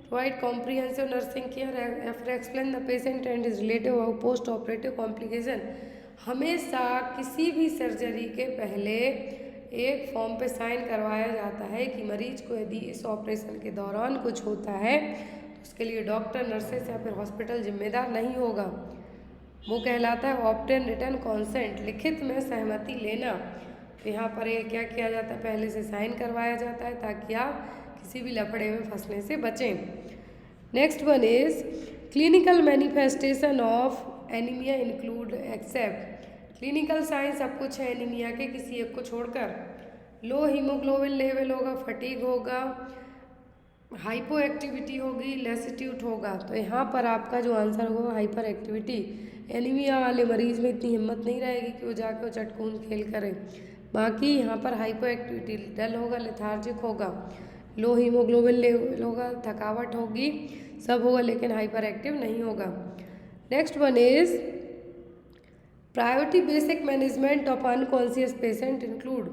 provide comprehensive nursing care, explain the patient and his relative और पोस्ट ऑपरेटिव कॉम्प्लिकेशन। हमेशा किसी भी सर्जरी के पहले एक फॉर्म पे साइन करवाया जाता है कि मरीज को यदि इस ऑपरेशन के दौरान कुछ होता है तो उसके लिए डॉक्टर, नर्सेस या फिर हॉस्पिटल जिम्मेदार नहीं होगा। वो कहलाता है ऑब्टेन रिटर्न कॉन्सेंट, लिखित में सहमति लेना। तो यहाँ पर ये क्या किया जाता है? पहले से साइन करवाया जाता है ताकि आप किसी भी लफड़े में फंसने से बचें। Next one is clinical manifestation of anaemia include except. Clinical sign सब कुछ है एनीमिया के, किसी एक को छोड़कर। लो हीमोग्लोबिन लेवल होगा, फटीग होगा, हाइपो एक्टिविटी होगी, लेसिट्यूट होगा। तो यहाँ पर आपका जो आंसर होगा हाइपर एक्टिविटी। एनीमिया वाले मरीज में इतनी हिम्मत नहीं रहेगी कि वो जाकर वो चटकून खेल करें। बाकी यहाँ पर हाइपो एक्टिविटी, डल होगा, लेथार्जिक होगा, लो हीमोग्लोबिन लेवल होगा, थकावट होगी, सब होगा, लेकिन हाइपर एक्टिव नहीं होगा। Next one is priority basic management of unconscious patient include.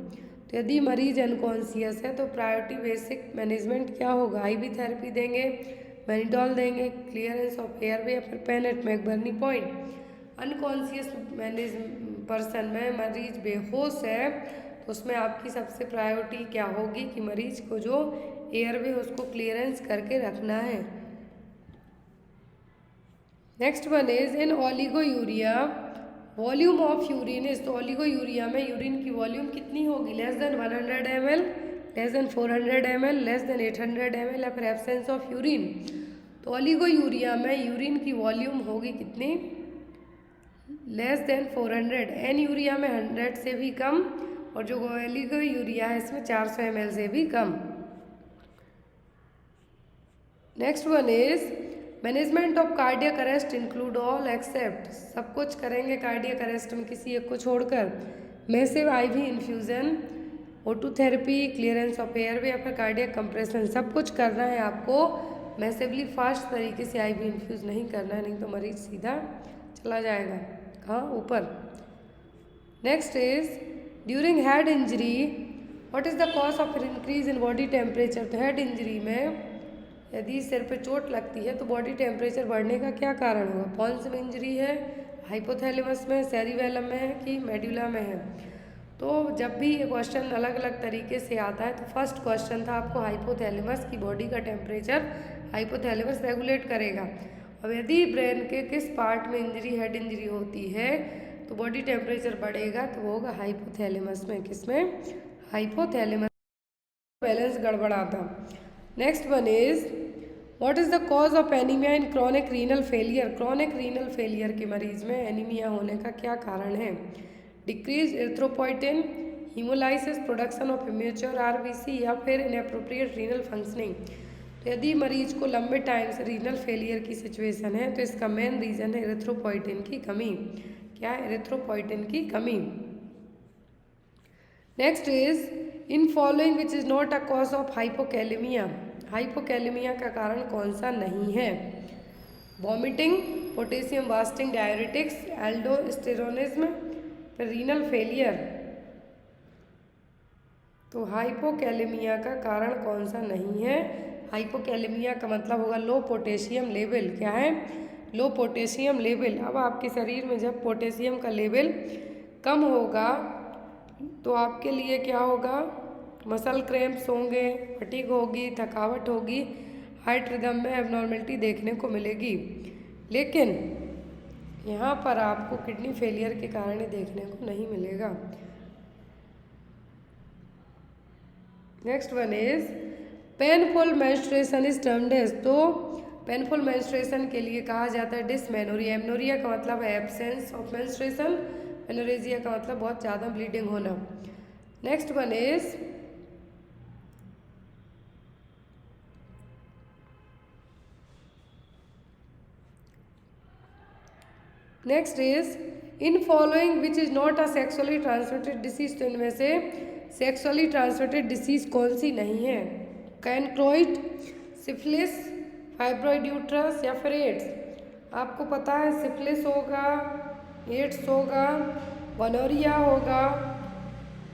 तो यदि मरीज अनकॉन्शियस है तो प्रायोरिटी बेसिक मैनेजमेंट क्या होगा? आईवी थेरेपी देंगे, मैनिटॉल देंगे, क्लियरेंस ऑफ एयरवे या फिर pen eight McBurney point. Unconscious person में मरीज बेहोश है तो उसमें आपकी सबसे प्रायोरिटी क्या होगी कि मरीज को जो एयरवे उसको क्लियरेंस करके रखना है। Next one is in oliguria volume of urine is. तो ओलिगोयूरिया में यूरिन की वॉल्यूम कितनी होगी? Less than 100 ml, less than 400 ml, less than 800 ml या फिर एब्सेंस ऑफ यूरिन। तो ओलिगोयूरिया में यूरिन की वॉल्यूम होगी कितनी? Less than 400। एन यूरिया में 100 से भी कम, और जो ओलिगोयूरिया है इसमें 400 ml से भी कम। Next one is management of cardiac arrest include all except. सब कुछ करेंगे कार्डियक अरेस्ट में किसी एक को छोड़कर। Massive IV infusion, O2 therapy, clearance of airway या फिर कार्डियक कंप्रेशन, सब कुछ करना है आपको। मैसिवली फास्ट तरीके से आईवी इन्फ्यूज़ नहीं करना है, नहीं तो मरीज सीधा चला जाएगा कहाँ? ऊपर। Next is during head injury what is the cause of increase in body temperature. तो हेड इंजरी में यदि सिर पे चोट लगती है तो बॉडी टेम्परेचर बढ़ने का क्या कारण होगा? कौन सी इंजरी है? हाइपोथैलेमस में, सेरिबेलम में है कि मेडुला में है? तो जब भी ये क्वेश्चन अलग अलग तरीके से आता है तो फर्स्ट क्वेश्चन था आपको हाइपोथैलेमस की बॉडी का टेम्परेचर हाइपोथैलेमस रेगुलेट करेगा। अब यदि ब्रेन के किस पार्ट में इंजरी, हेड इंजरी होती है तो बॉडी टेम्परेचर बढ़ेगा, तो वो होगा हाइपोथैलेमस में। किसमें? हाइपोथैलेमस। बैलेंस गड़बड़ाता। Next one is what is the cause of anaemia in chronic renal failure. Chronic renal failure के मरीज में एनीमिया होने का क्या कारण है? Decrease erythropoietin, haemolysis, production of immature RBC या फिर इनएप्रोप्रिएट रीनल फंक्शनिंग। तो यदि मरीज को लंबे टाइम से रीनल फेलियर की सिचुएशन है तो इसका मेन रीज़न है एरिथ्रोपोइटिन की कमी। क्या है? एरिथ्रोपोइटिन की कमी। Next is in following which is not a cause of hypokalemia. Hypokalemia का कारण कौन सा नहीं है? Vomiting, potassium wasting diuretics, aldosteronism, फिर रीनल फेलियर। तो हाइपोकैलेमिया का कारण कौन सा नहीं है? हाइपोकैलेमिया का मतलब होगा लो पोटेशियम लेवल। क्या है? लो पोटेशियम लेवल। अब आपके शरीर में जब पोटेशियम का लेवल कम होगा तो आपके लिए क्या होगा? मसल क्रैम्प्स होंगे, फटीग होगी, थकावट होगी, हार्ट रिदम में एबनॉर्मलिटी देखने को मिलेगी। लेकिन यहाँ पर आपको किडनी फेलियर के कारण देखने को नहीं मिलेगा। Next one is painful menstruation is termed as. तो पेनफुल मेंस्ट्रुएशन के लिए कहा जाता है डिसमेनोरिया। एमनोरिया का मतलब है एब्सेंस ऑफ मेंस्ट्रुएशन, मेनोरेजिया का मतलब बहुत ज़्यादा ब्लीडिंग होना। Next one is next is in following which is not a sexually transmitted disease, तो इनमें से सेक्सुअली ट्रांसमिटेड डिसीज कौन सी नहीं है? कैनक्रोइड, सिफिलिस, फाइब्रॉइड यूट्रस या फिर एड्स। आपको पता है सिफिलिस होगा, एड्स होगा, गोनोरिया होगा,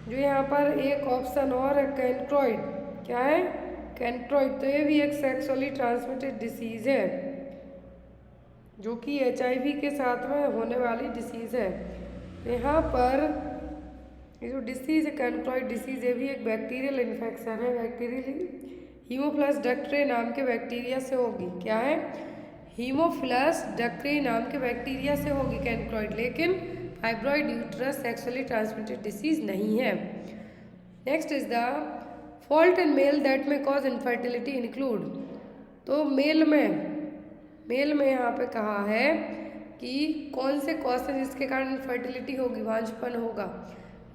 जो यहाँ पर एक ऑप्शन और है कैनक्रोइड। क्या है? कैनक्रोइड। तो ये भी एक सेक्सुअली ट्रांसमिटेड डिसीज़ है जो कि HIV के साथ में होने वाली डिसीज़ है। यहाँ पर ये जो डिसीज़ है कैनक्रोइड डिसीज़, ये भी एक बैक्टीरियल इन्फेक्शन है। बैक्टीरियल हीमोफिलस डक्टरे नाम के बैक्टीरिया से होगी। क्या है? हीमोफिलस डक्टरे नाम के बैक्टीरिया से होगी कैनक्रोइड, लेकिन fibroid uterus sexually transmitted disease नहीं है। Next is the fault in male that may cause infertility include. तो मेल में यहाँ पे कहा है कि कौन से कॉज है जिसके कारण इनफर्टिलिटी होगी, वांछपन होगा।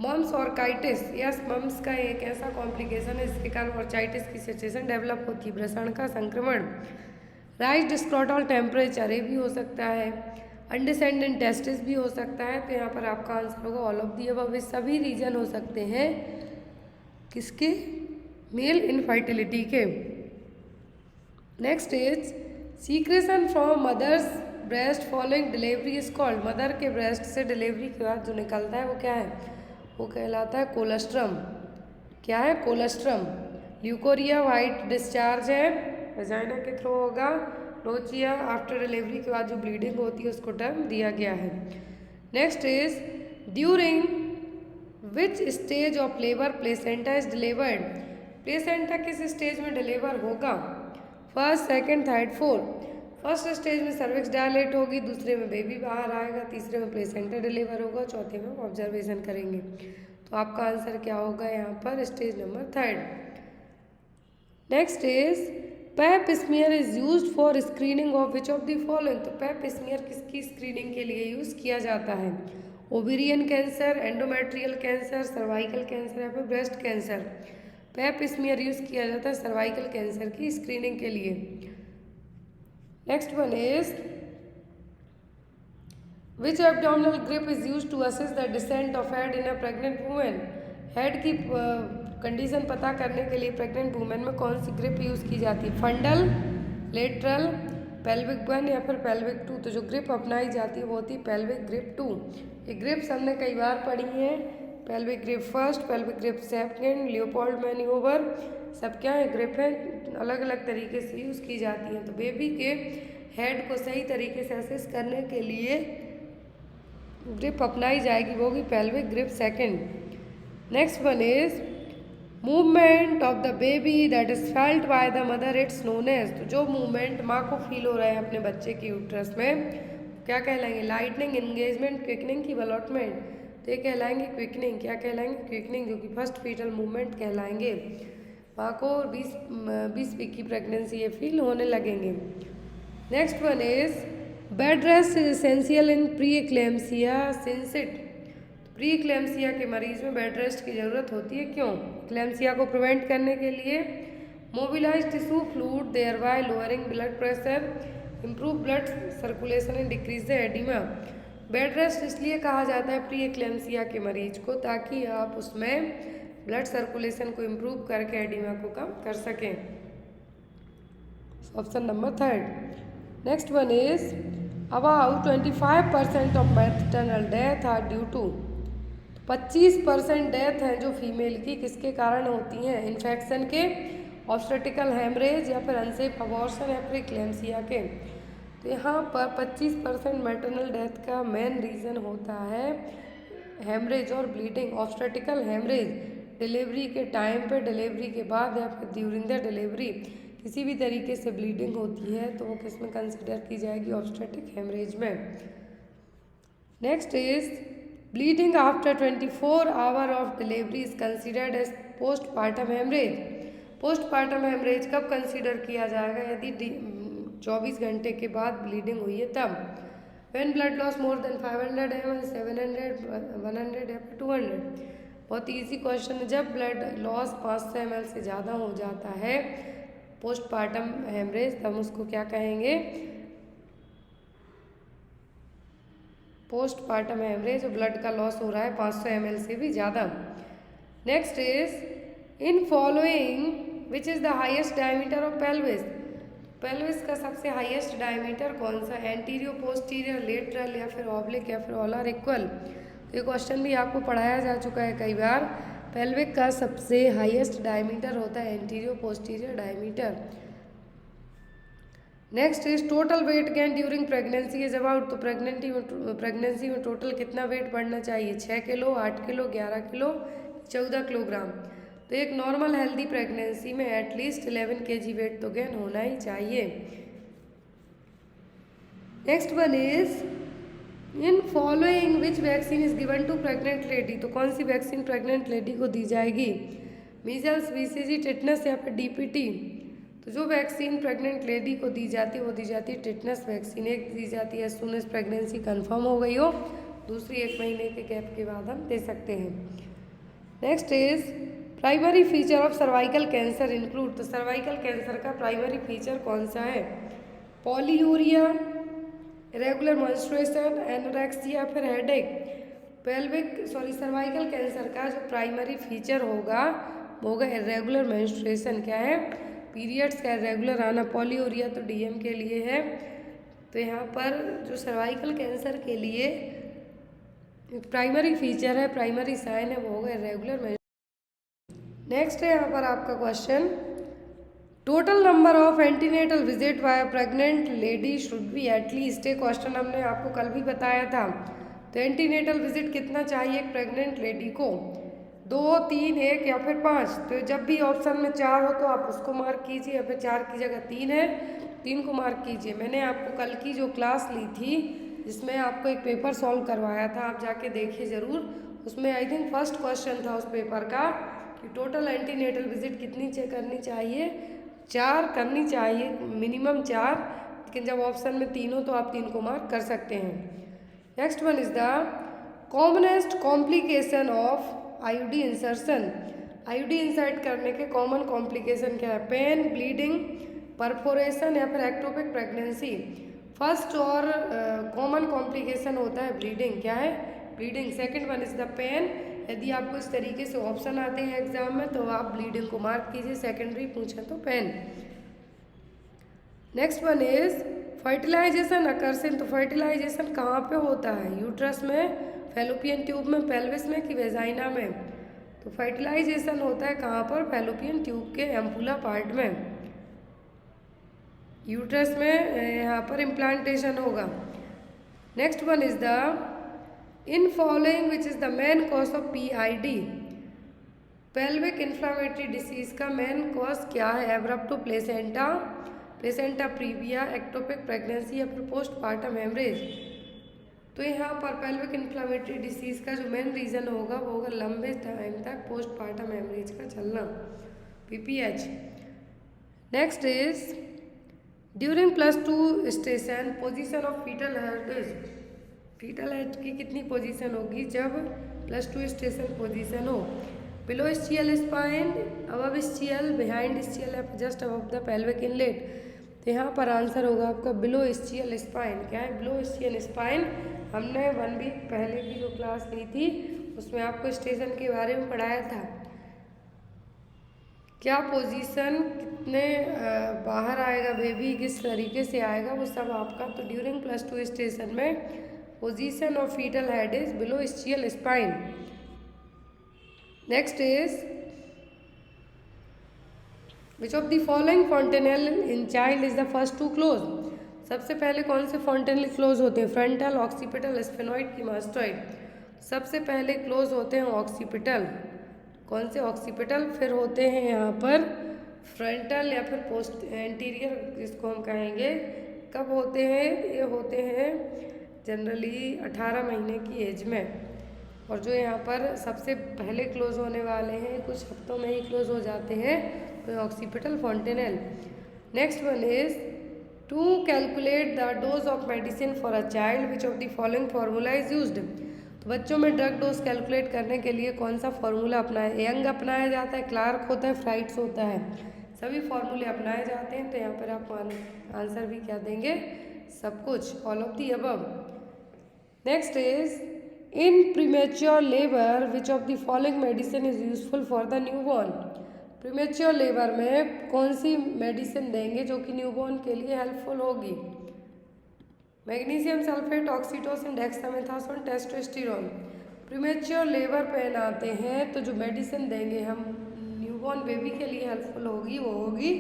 मम्स ऑर्काइटिस, यस मम्स का एक ऐसा कॉम्प्लिकेशन है जिसके कारण ऑर्चाइटिस की सिचुएशन डेवलप होती है, वृषण का संक्रमण। राइज स्क्रोटल टेम्परेचर, ये भी हो सकता है। अनडिसेंडेंट टेस्टिस भी हो सकता है। तो यहाँ पर आपका आंसर होगा ऑल ऑफ दी अबव। सभी रीजन हो सकते हैं किसके? मेल इनफर्टिलिटी के। Next is secretion from mother's breast following delivery is called. Mother के ब्रेस्ट से डिलीवरी के बाद जो निकलता है वो क्या है? वो कहलाता है कोलेस्ट्रम। क्या है? कोलेस्ट्रम। ल्यूकोरिया वाइट डिस्चार्ज है, वजाइना के थ्रू होगा। रोचिया आफ्टर डिलीवरी के बाद जो ब्लीडिंग होती है उसको टर्म दिया गया है। Next is during which stage of labour placenta is delivered. Placenta किस स्टेज में डिलीवर होगा? First, second, third, fourth. First stage में सर्विक्स डायलेट होगी, दूसरे में बेबी बाहर आएगा, तीसरे में प्लेसेंटा डिलीवर होगा, चौथे में ऑब्जर्वेशन करेंगे। तो आपका आंसर क्या होगा यहाँ पर? Stage number third. Next is pap smear is used for screening of which of the following. तो पैप स्मीयर किसकी स्क्रीनिंग के लिए यूज किया जाता है? Ovarian cancer, endometrial cancer, cervical cancer या फिर breast cancer. Pap smear use किया जाता है सर्वाइकल कैंसर की स्क्रीनिंग के लिए। Next one is which abdominal grip is use to assess the descent of head in a pregnant women. Head की condition पता करने के लिए प्रेग्नेंट वुमेन में कौन सी ग्रिप यूज की जाती है? फंडल, लेटरल, पेल्विक 1 या फिर पेल्विक 2। तो जो ग्रिप अपनाई जाती है वो होती है पेल्विक ग्रिप 2। ये ग्रिप्स हमने कई बार पढ़ी हैं। Pelvic grip first, pelvic grip second, Leopold manoeuvre, सब क्या है? ग्रिप है, अलग अलग तरीके से यूज़ की जाती हैं। तो बेबी के हेड को सही तरीके से असेस करने के लिए ग्रिप अपनाई जाएगी, वो भी pelvic grip second. Next one is movement of the baby that is felt by the mother it's known as. तो जो मूवमेंट माँ को फील हो रहा है अपने बच्चे की यूट्रस में क्या कहलाएंगे? लाइटनिंग, एंगेजमेंट, क्विकनिंग की डेवलपमेंट। तो ये कहलाएंगे क्विकनिंग। क्या कहलाएंगे? क्विकनिंग, जो कि फर्स्ट फीटल मूवमेंट कहलाएंगे। माँ को 20 वीक की प्रेगनेंसी ये फील होने लगेंगे। Next one is bed rest is essential in preeclampsia since it. Preeclampsia के मरीज में बेड रेस्ट की ज़रूरत होती है, क्यों? एक्लेम्सिया को प्रिवेंट करने के लिए mobilise tissue fluid thereby lowering blood pressure, improve blood circulation and decrease the oedema. Bed rest इसलिए कहा जाता है प्री एक्लेम्सिया के मरीज को ताकि आप उसमें ब्लड सर्कुलेशन को इम्प्रूव करके एडिमा को कम कर सकें। Option number third. Next one is about 25% of maternal death are due to. 25% death हैं जो फीमेल की किसके कारण होती हैं? इन्फेक्शन के, ऑब्स्टेट्रिकल हेमरेज या फिर अनसेफ अबॉर्शन या फिर एक्लेम्सिया के। तो यहाँ पर 25% मैटरनल डेथ का मेन रीज़न होता है हेमरेज और ब्लीडिंग। ऑब्स्टेट्रिकल हेमरेज डिलीवरी के टाइम पे, डिलीवरी के बाद या फिर ड्यूरिंग द डिलीवरी किसी भी तरीके से ब्लीडिंग होती है तो वो किस में कंसिडर की जाएगी? ऑब्स्टेट्रिक हेमरेज में। Next is bleeding after 24 hour of delivery is considered as postpartum haemorrhage. Postpartum haemorrhage कब कंसिडर किया जाएगा? यदि 24 घंटे के बाद ब्लीडिंग हुई है तब। When blood loss more than 500 ml, 700, 100 या 200। बहुत ईजी क्वेश्चन है। जब ब्लड लॉस 500 ml से ज़्यादा हो जाता है पोस्टपार्टम हेमरेज, तब उसको क्या कहेंगे? पोस्टपार्टम हेमरेज, ब्लड का लॉस हो रहा है 500 ml से भी ज़्यादा। Next is in following which is the highest diameter of pelvis. Pelvis का सबसे हाईएस्ट डायमीटर कौन सा, एंटीरियर, पोस्टीरियर, लेटरल या फिर ऑब्लिक या फिर ऑल आर इक्वल। तो ये क्वेश्चन भी आपको पढ़ाया जा चुका है कई बार। पेल्विक का सबसे हाईएस्ट डायमीटर होता है anterior posterior diameter. Next is total weight gain during pregnancy is about. तो प्रेगनेंसी में टोटल कितना वेट बढ़ना चाहिए, 6 किलो, 8 किलो, 11 किलो, 14 किलोग्राम। तो एक नॉर्मल हेल्दी प्रेगनेंसी में एटलीस्ट 11 kg वेट तो गेन होना ही चाहिए। Next one is in following which vaccine is given to pregnant lady. तो कौन सी वैक्सीन प्रेग्नेंट लेडी को दी जाएगी, मीजल्स, बीसीजी, टिटनस या फिर डीपीटी। तो जो वैक्सीन प्रेग्नेंट लेडी को दी जाती है वो दी जाती है टिटनस वैक्सीन। एक दी जाती है as soon as pregnancy confirm हो गई हो, दूसरी 1 महीने के गैप के बाद हम दे सकते हैं। Next is primary feature of cervical cancer include. तो सर्वाइकल कैंसर का प्राइमरी फीचर कौन सा है, पॉलीयूरिया, इरेगुलर मेंस्ट्रुएशन, एनोरेक्सिया, फिर हेडेक। सर्वाइकल कैंसर का जो प्राइमरी फीचर होगा वो होगा इरेगुलर मेंस्ट्रुएशन। क्या है, पीरियड्स का इरेगुलर आना। पॉलीयूरिया तो डीएम के लिए है। तो यहाँ पर जो सर्वाइकल कैंसर के लिए प्राइमरी फीचर है, प्राइमरी साइन है, वो होगा इरेगुलर मेंस्ट्रुएशन। नेक्स्ट है यहाँ पर आपका question, total number of antenatal visit bye pregnant lady should be at least. ये क्वेश्चन हमने आपको कल भी बताया था। तो एंटीनेटल विजिट कितना चाहिए एक प्रेग्नेंट लेडी को, 2, 3, 1 या फिर 5। तो जब भी ऑप्शन में 4 हो तो आप उसको मार्क कीजिए, या फिर 4 की जगह 3 है, 3 को मार्क कीजिए। मैंने आपको कल की जो क्लास ली थी जिसमें आपको एक पेपर सॉल्व करवाया था, आप जाके देखिए ज़रूर। उसमें आई थिंक फर्स्ट क्वेश्चन था उस पेपर का कि टोटल एंटीनेटल विजिट कितनी करनी चाहिए, 4 करनी चाहिए, मिनिमम 4। लेकिन जब ऑप्शन में 3 हो तो आप 3 को मार्क कर सकते हैं। Next one is the commonest complication of IUD insertion. IUD insert करने के कॉमन कॉम्प्लिकेशन क्या है, पेन, ब्लीडिंग, परफोरेशन या फिर एक्टोपिक प्रेगनेंसी। फर्स्ट और कॉमन कॉम्प्लिकेशन होता है ब्लीडिंग। क्या है, bleeding. Second one is the pain. यदि आपको इस तरीके से ऑप्शन आते हैं एग्जाम में तो आप ब्लीडिंग को मार्क कीजिए, सेकेंडरी पूछे तो pain. Next one is fertilization occurs in. तो फर्टिलाइजेशन कहाँ पे होता है, यूट्रस में, फैलोपियन ट्यूब में, पेल्विस में कि वेजाइना में। तो फर्टिलाइजेशन होता है कहाँ पर, फैलोपियन ट्यूब के एम्पुला पार्ट में, यूट्रस में यहाँ पर इम्प्लांटेशन होगा। Next one is the in following which is the main cause of PID। Pelvic inflammatory disease का मेन कॉज क्या है, abruptio placenta, placenta previa, ectopic pregnancy या फिर पोस्टपार्टम हेमरेज। तो यहाँ पर पेल्विक इन्फ्लामेटरी डिसीज का जो मेन रीज़न होगा वो होगा लंबे टाइम तक पोस्टपार्टम हेमरेज का चलना, PPH। Next is during +2 station position of fetal head is. Foetal head की कितनी पोजीशन होगी जब +2 स्टेशन पोजीशन हो, below ischial spine, above ischial, behind ischial या just above the pelvic inlet. तो यहाँ पर आंसर होगा आपका बिलो स्चियल स्पाइन। क्या है, बिलो स्चियल स्पाइन। हमने 1 वीक पहले की जो क्लास ली थी उसमें आपको स्टेशन के बारे में पढ़ाया था, क्या पोजीशन, कितने बाहर आएगा बेबी, किस तरीके से आएगा, वो सब आपका। तो ड्यूरिंग +2 स्टेशन में position of fetal head is below ischial spine. Next is which of the following fontanelle in child is the first to close. सबसे पहले कौन से फॉन्टेनेल क्लोज होते हैं, फ्रंटल, ऑक्सीपिटल, स्फेनॉइड की मास्टॉइड। सबसे पहले क्लोज होते हैं ऑक्सीपिटल। कौन से, ऑक्सीपिटल। फिर होते हैं यहाँ पर फ्रंटल या फिर पोस्ट एंटीरियर जिसको हम कहेंगे। कब होते हैं, ये होते हैं जनरली 18 महीने की एज में। और जो यहाँ पर सबसे पहले क्लोज होने वाले हैं कुछ हफ्तों में ही क्लोज हो जाते हैं, तो occipital fontanelle. Next one is to calculate the dose of medicine for a child which of the following formula is used. तो बच्चों में ड्रग डोज कैलकुलेट करने के लिए कौन सा फार्मूला अपनाया, यंग अपनाया जाता है, क्लार्क होता है, फ्राइट्स होता है, सभी फार्मूले अपनाए जाते हैं। तो यहाँ पर आप आंसर भी क्या देंगे, सब कुछ, all of the above. Next is in premature labour which of the following medicine is useful for the newborn. Premature labour में कौन सी मेडिसिन देंगे जो कि न्यूबॉर्न के लिए हेल्पफुल होगी? Magnesium sulphate, oxytocin, dexamethasone, testosterone. Premature labour पे आते हैं तो जो मेडिसिन देंगे हम न्यूबॉर्न बेबी के लिए हेल्पफुल होगी वो होगी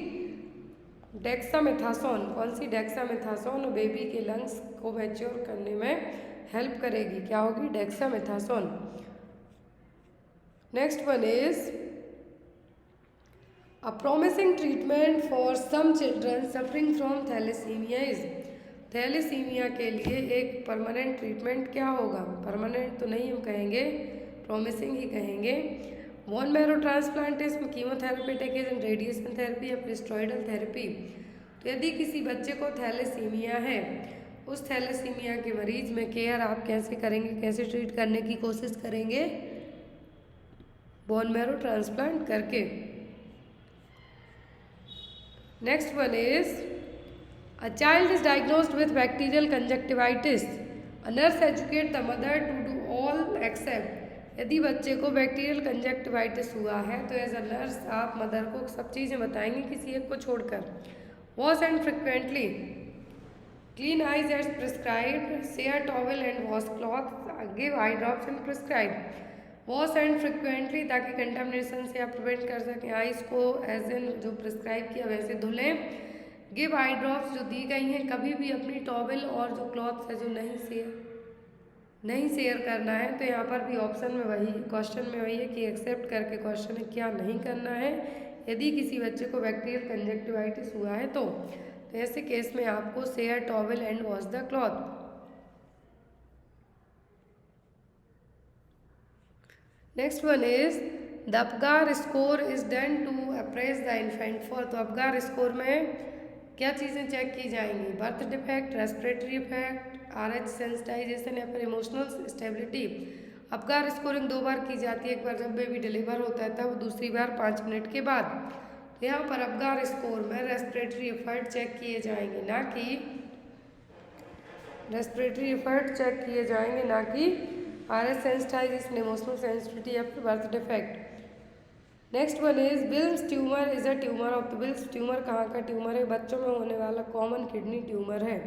डेक्सामेथासोन। कौन सी? डेक्सामेथासोन। बेबी के लंग्स को मैच्योर करने में हेल्प करेगी। क्या होगी? Dexamethasone. Next one is a promising treatment for some children suffering from thalassaemia is. Thalassaemia के लिए एक परमानेंट ट्रीटमेंट क्या होगा? परमानेंट तो नहीं हम कहेंगे, प्रोमिसिंग ही कहेंगे। Bone marrow transplantation, chemotherapeutic agent, radiation therapy या फिर स्टेरॉयडल थेरेपी। तो यदि किसी बच्चे को थैलेसीमिया है, उस थैलेसीमिया के मरीज में केयर आप कैसे करेंगे, कैसे ट्रीट करने की कोशिश करेंगे? बोन मैरो ट्रांसप्लांट करके। Next one is a child is diagnosed with bacterial conjunctivitis, a nurse educate the mother to do all except. यदि बच्चे को बैक्टीरियल कंजक्टिवाइटिस हुआ है तो एज अ नर्स आप मदर को सब चीज़ें बताएंगे किसी एक को छोड़कर। Wash and frequently, clean eyes as prescribed, share towel and washcloth, give eye drops and prescribe. Wash and frequently ताकि कंटामिनेशन से आप प्रिवेंट कर सकें। आइस को एज एन जो प्रिस्क्राइब किया वैसे धुलें। गिव आई ड्रॉप्स जो दी गई हैं, कभी भी अपनी टॉवल और जो क्लॉथ्स है जो नहीं शेयर करना है। तो यहाँ पर भी ऑप्शन में वही, क्वेश्चन में वही है कि एक्सेप्ट करके क्वेश्चन है क्या नहीं करना है यदि किसी बच्चे को बैक्टीरियल कंजक्टिवाइटिस हुआ है तो ऐसे केस में आपको share towel and wash the cloth. Next one is the Apgar score is done to appraise the infant for. तो अपगार स्कोर में क्या चीज़ें चेक की जाएंगी? Birth defect, respiratory effect, RH sensitization या फिर इमोशनल स्टेबिलिटी। अपगार स्कोरिंग 2 बार की जाती है, एक बार जब बेबी डिलीवर होता है तब, दूसरी बार 5 मिनट के बाद। तो यहाँ पर अपगार स्कोर में रेस्पिरेटरी इफेक्ट चेक किए जाएंगे, ना कि रेस्पिरेटरी इफेक्ट चेक किए जाएंगे, ना कि RH सेंसिटाइजेशन, इमोशनल सेंसिटिविटी या फिर birth defect. Next one is Wilms tumour is a tumour of the. Wilms tumour कहाँ का ट्यूमर है? बच्चों में होने वाला कॉमन किडनी ट्यूमर है।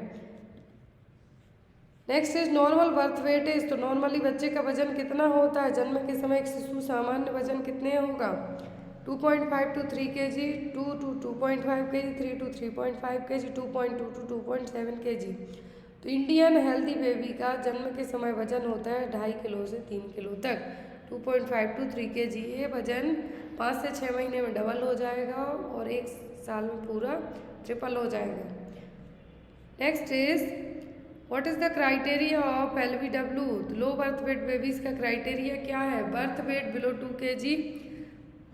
Next is normal birth weight is. तो नॉर्मली बच्चे का वजन कितना होता है? जन्म के समय एक शिशु सामान्य वजन कितने होगा? 2.5 to 3 kg, 2 to 2.5 kg, 3 to 3.5 kg, 2.2 to 2.7 kg। तो इंडियन हेल्दी बेबी का जन्म के समय वजन होता है 2.5 किलो से 3 किलो तक, 2.5 to 3 kg। ये वजन 5 से 6 महीने में डबल हो जाएगा और 1 साल में पूरा ट्रिपल हो जाएगा। Next is what is the criteria of LBW। Low birth weight babies का क्राइटेरिया क्या है? Birth weight below 2 kg,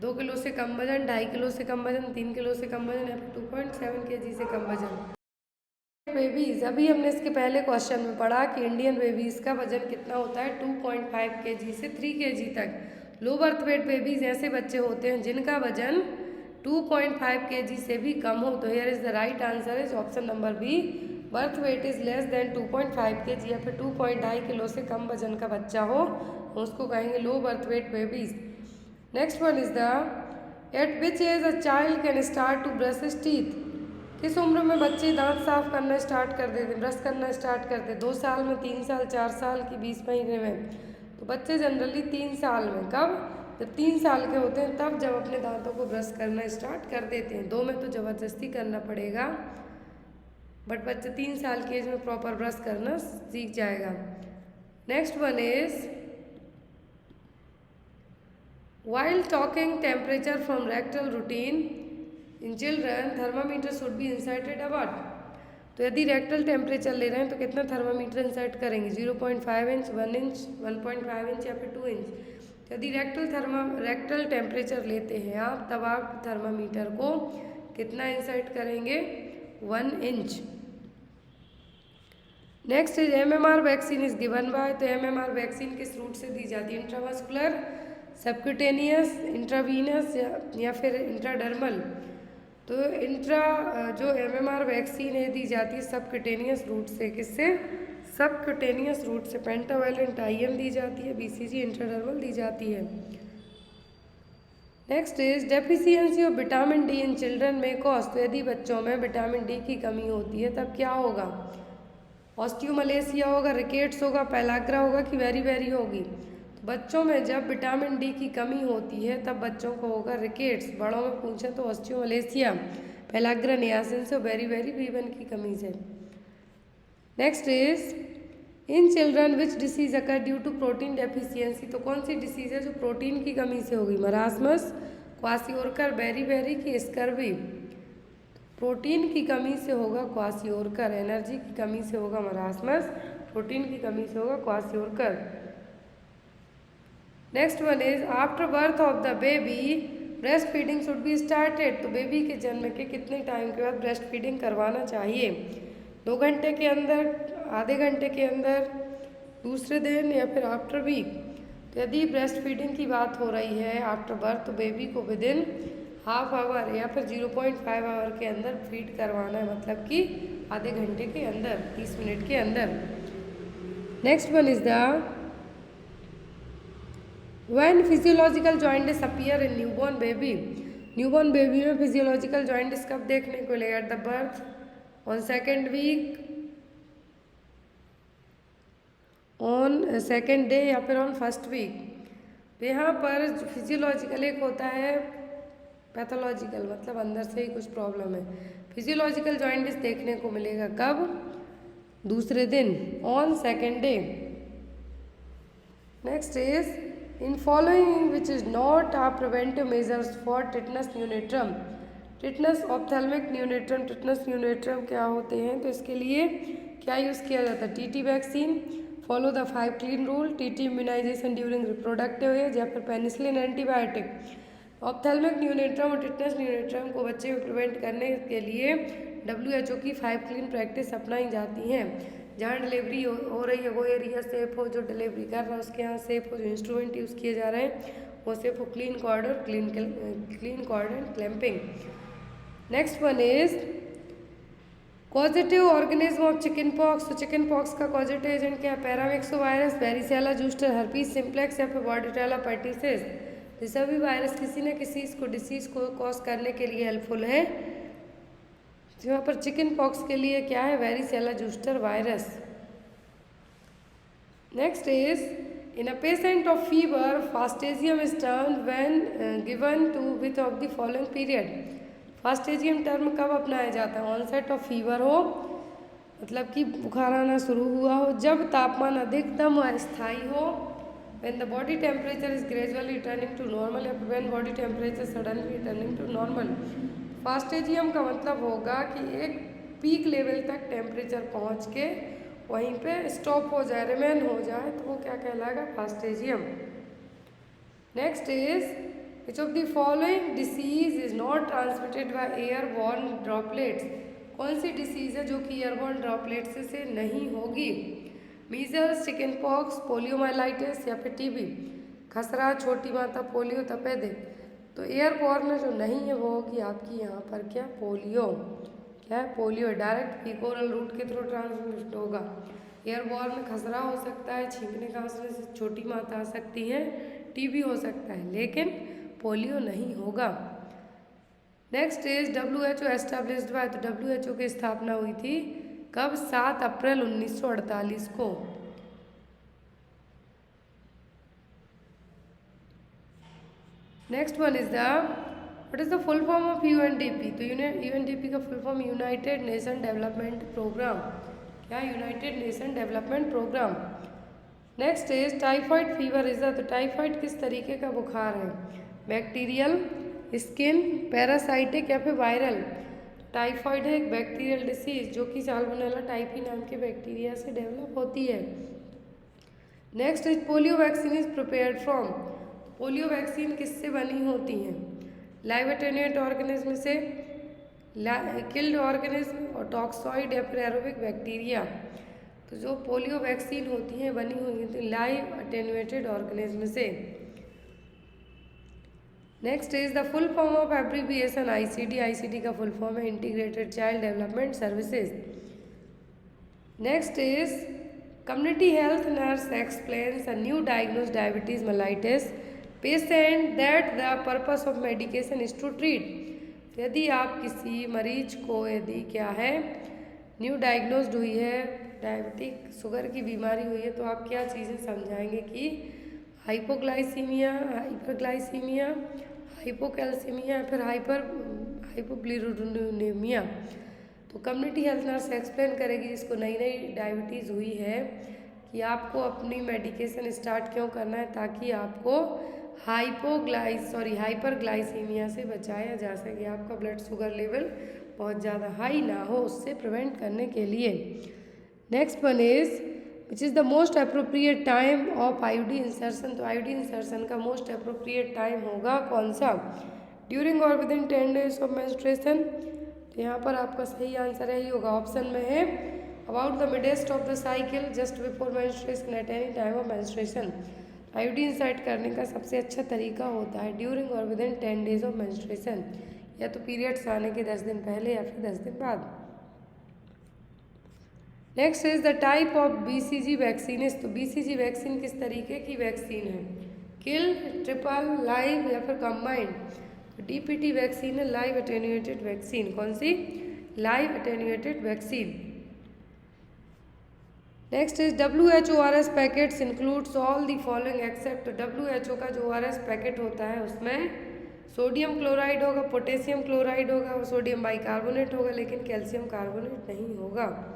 2 kilo से कम वजन, 2.5 किलो से कम वजन, 3 किलो से कम वजन या फिर 2.7 kg से कम वजन। बेबीज, अभी हमने इसके पहले क्वेश्चन में पढ़ा कि इंडियन बेबीज का वजन कितना होता है? 2.5 kg से 3 kg तक। लो बर्थ वेट बेबीज ऐसे बच्चे होते हैं जिनका वजन 2.5 kg से भी कम हो। तो here is the right answer is option number B, birth weight is less than 2.5 kg या फिर 2.5 किलो से कम वजन का बच्चा हो उसको कहेंगे low birth weight babies. Next one is the at which age a child can start to brush his teeth. किस उम्र में बच्चे दांत साफ करना स्टार्ट कर देते, ब्रश करना स्टार्ट करते? 2 साल में, 3 साल, 4 साल की 20 महीने में? तो बच्चे जनरली 3 साल में। कब? जब 3 साल के होते हैं तब जब अपने दांतों को ब्रश करना स्टार्ट कर देते हैं। 2 में तो ज़बरदस्ती करना पड़ेगा, बट बच्चा 3 साल की एज में प्रॉपर ब्रश करना सीख जाएगा। Next one is while talking temperature from rectal routine in children thermometer should be inserted about। तो यदि रेक्टल टेम्परेचर ले रहे हैं तो कितना थर्मामीटर इंसर्ट करेंगे? 0.5 इंच, 1 इंच, 1.5 इंच या फिर 2 इंच। तो यदि रेक्टल टेम्परेचर लेते हैं आप तब आप थर्मामीटर को कितना इंसर्ट करेंगे? 1 inch. Next is MMR vaccine is given by. तो MMR वैक्सीन किस रूट से दी जाती है? इंट्रामस्कुलर, सबक्यूटेनियस, इंट्रावीनस या फिर इंट्राडर्मल। तो जो MMR वैक्सीन है दी जाती है सबक्यूटेनियस रूट से। किससे? सबक्यूटेनियस रूट से पेंटावैलेंट IM दी जाती है, BCG इंट्राडर्मल दी जाती है। Next is deficiency of vitamin D in children में कॉज। तो यदि बच्चों में विटामिन डी की कमी होती है तब क्या होगा? ऑस्टियोमलेशिया होगा, रिकेट्स होगा, पेलाग्रा होगा कि वेरी वेरी होगी? तो बच्चों में जब विटामिन डी की कमी होती है तब बच्चों को होगा रिकेट्स। बड़ों में पूछें तो ऑस्टियोमलेशिया, पेलाग्रा, नियासिन से, वेरी वेरी B1 की कमी से। Next is in children which disease occur due to protein deficiency. तो कौन सी डिसीज है जो प्रोटीन की कमी से होगी? मरासमस, क्वासियोरकर, बेरी बेरी की स्कर्वी? प्रोटीन की कमी से होगा क्वासियोरकर, एनर्जी की कमी से होगा मरासमस, प्रोटीन की कमी से होगा kwashiorkor. Next one is after birth of the baby breast feeding should be started. तो बेबी के जन्म के कितने टाइम के बाद ब्रेस्ट फीडिंग करवाना चाहिए? 2 घंटे के अंदर, आधे घंटे के अंदर, दूसरे दिन या फिर आफ्टर वीक? तो यदि ब्रेस्ट फीडिंग की बात हो रही है आफ्टर बर्थ तो बेबी को विदिन ½ आवर या फिर 0.5 आवर के अंदर फीड करवाना है, मतलब कि आधे घंटे के अंदर, 30 मिनट के अंदर। Next one is the when physiological jaundice appear in newborn baby. Newborn baby में फिजियोलॉजिकल जॉइंटिस कब देखने को मिलेगा? At the birth, on second week, on second day या फिर ऑन फर्स्ट वीक? तो यहाँ पर फिजियोलॉजिकल एक होता है पैथोलॉजिकल, मतलब अंदर से ही कुछ प्रॉब्लम है। फिजियोलॉजिकल जॉइंटिस देखने को मिलेगा कब? दूसरे दिन, on second day. Next is in following which is not are preventive measures for tetanus neonatorum. Tetanus ophthalmic neonatorum, tetanus neonatorum क्या होते हैं? तो इसके लिए क्या यूज़ किया जाता है? TT vaccine, follow the 5 clean rule, TT immunisation during reproductive age, या फिर पेनिसिलिन एंटीबायोटिक। ऑप्थेल्मिक न्यूनेट्रम और टिटनस न्यूनेट्रम को बच्चे में प्रिवेंट करने के लिए WHO की 5 क्लीन प्रैक्टिस अपनाई जाती हैं। जहाँ डिलीवरी हो रही है वो एरिया सेफ हो, जो डिलीवरी कर रहा है उसके यहाँ सेफ हो, जो इंस्ट्रूमेंट यूज़ किए जा रहे हैं वो सेफ हो, clean cord, clean cord clamping. Next one is causative organism of chickenpox. तो चिकन पॉक्स का कॉजेटिव एजेंट क्या है? Paramyxovirus, varicella zoster, herpes simplex या फिर बॉर्डेटेला पर्टिसेस। ये सभी वायरस किसी न किसी डिसीज को कॉज करने के लिए हेल्पफुल है। तो यहाँ पर चिकन पॉक्स के लिए क्या है? Varicella zoster virus. Next is in a patient of fever fastigium is term when given to with of the following period. Fastigium term कब अपनाया जाता है? ऑनसेट ऑफ फीवर हो, मतलब कि बुखार आना शुरू हुआ हो, जब तापमान अधिकतम अस्थायी हो, when the body temperature is gradually returning to normal, या when body temperature suddenly returning to normal। फास्टेजियम का मतलब होगा कि एक पीक लेवल तक टेम्परेचर पहुंच के वहीं पे स्टॉप हो जाए, रिमेन हो जाए, तो वो क्या कहलाएगा? Fastigium. Next is which of the following disease is not transmitted by airborne droplets। कौन सी डिसीज है जो कि एयरबॉर्न ड्रॉपलेट्स से नहीं होगी? मीजल्स, चिकन पॉक्स, पोलियोमाइलाइटिस या फिर TB? खसरा, छोटी माता, पोलियो, तपेदिक। तो एयरबॉर्न जो नहीं है वो होगी आपकी यहाँ पर क्या? पोलियो। क्या है? पोलियो। डायरेक्ट फीकोरल रूट के थ्रू ट्रांसमिट होगा। एयरबॉर्न में खसरा हो सकता है, छींकने खांसने से छोटी माता आ सकती है, TB हो सकता है, लेकिन पोलियो नहीं होगा। Next is WHO established by. तो WHO की स्थापना हुई थी कब? 7 अप्रैल 1948 को। Next one is the what is the full form of UNDP। तो UNDP का full form United Nation Development Programme. क्या? United Nation Development Programme. Next is typhoid fever is the. तो टाइफाइड किस तरीके का बुखार है? बैक्टीरियल, स्किन, पैरासाइटिक या फिर वायरल? टाइफाइड है एक बैक्टीरियल डिसीज जो कि साल्मोनेला टाइफी नाम के बैक्टीरिया से डेवलप होती है। Next is polio vaccine is prepared from. Polio vaccine किससे बनी होती हैं? लाइव एटेन्यूएट ऑर्गेनिज्म से, किल्ड ऑर्गेनिज्म और टॉक्सॉइड या फिर एरोबिक बैक्टीरिया। तो जो पोलियो वैक्सीन होती हैं बनी हुई हैं लाइव अटेन्यूएटेड ऑर्गेनिज्म से। Next is the full form of abbreviation ICD। ICD का फुल फॉर्म है integrated child development services. Next is Community health nurse explains a new diagnosed diabetes mellitus patient that the purpose of medication is to treat. यदि आप किसी मरीज को यदि क्या है न्यू डायग्नोस्ड हुई है डायबिटिक शुगर की बीमारी हुई है तो आप क्या चीज़ें समझाएंगे कि हाइपोग्लाइसीमिया, हाइपरग्लाइसीमिया, हाइपोकैल्सीमिया या फिर हाइपोब्लिरूबिनेमिया। तो कम्युनिटी हेल्थ नर्स एक्सप्लेन करेगी जिसको नई नई डायबिटीज़ हुई है कि आपको अपनी मेडिकेशन स्टार्ट क्यों करना है ताकि आपको हाइपरग्लाइसीमिया से बचाया जा सके, आपका ब्लड शुगर लेवल बहुत ज़्यादा हाई ना हो, उससे प्रिवेंट करने के लिए। Next one is which is the most appropriate time of IUD insertion. तो आईयूडी इंसर्शन का मोस्ट अप्रोप्रिएट टाइम होगा कौन सा? ड्यूरिंग और with in 10 days of menstruation. तो यहाँ पर आपका सही आंसर यही होगा, ऑप्शन में है about the midst of the cycle just before menstruation at any time of menstruation. IUD insert करने का सबसे अच्छा तरीका होता है ड्यूरिंग और with in 10 days of menstruation, या तो पीरियड्स आने के 10 दिन पहले या फिर 10 दिन बाद। Next is the type of BCG vaccine. तो बीसीजी वैक्सीन किस तरीके की वैक्सीन है? किल, ट्रिपल, लाइव या फिर कंबाइंड। तो डीपीटी वैक्सीन है लाइव अटेन्यूएटेड वैक्सीन। कौन सी? Live attenuated vaccine. Next is WHO-RS packets includes all the following except. WHO का जो RS पैकेट होता है उसमें सोडियम क्लोराइड होगा, पोटेशियम क्लोराइड होगा, सोडियम बाइकार्बोनेट होगा, लेकिन कैल्शियम कार्बोनेट नहीं होगा।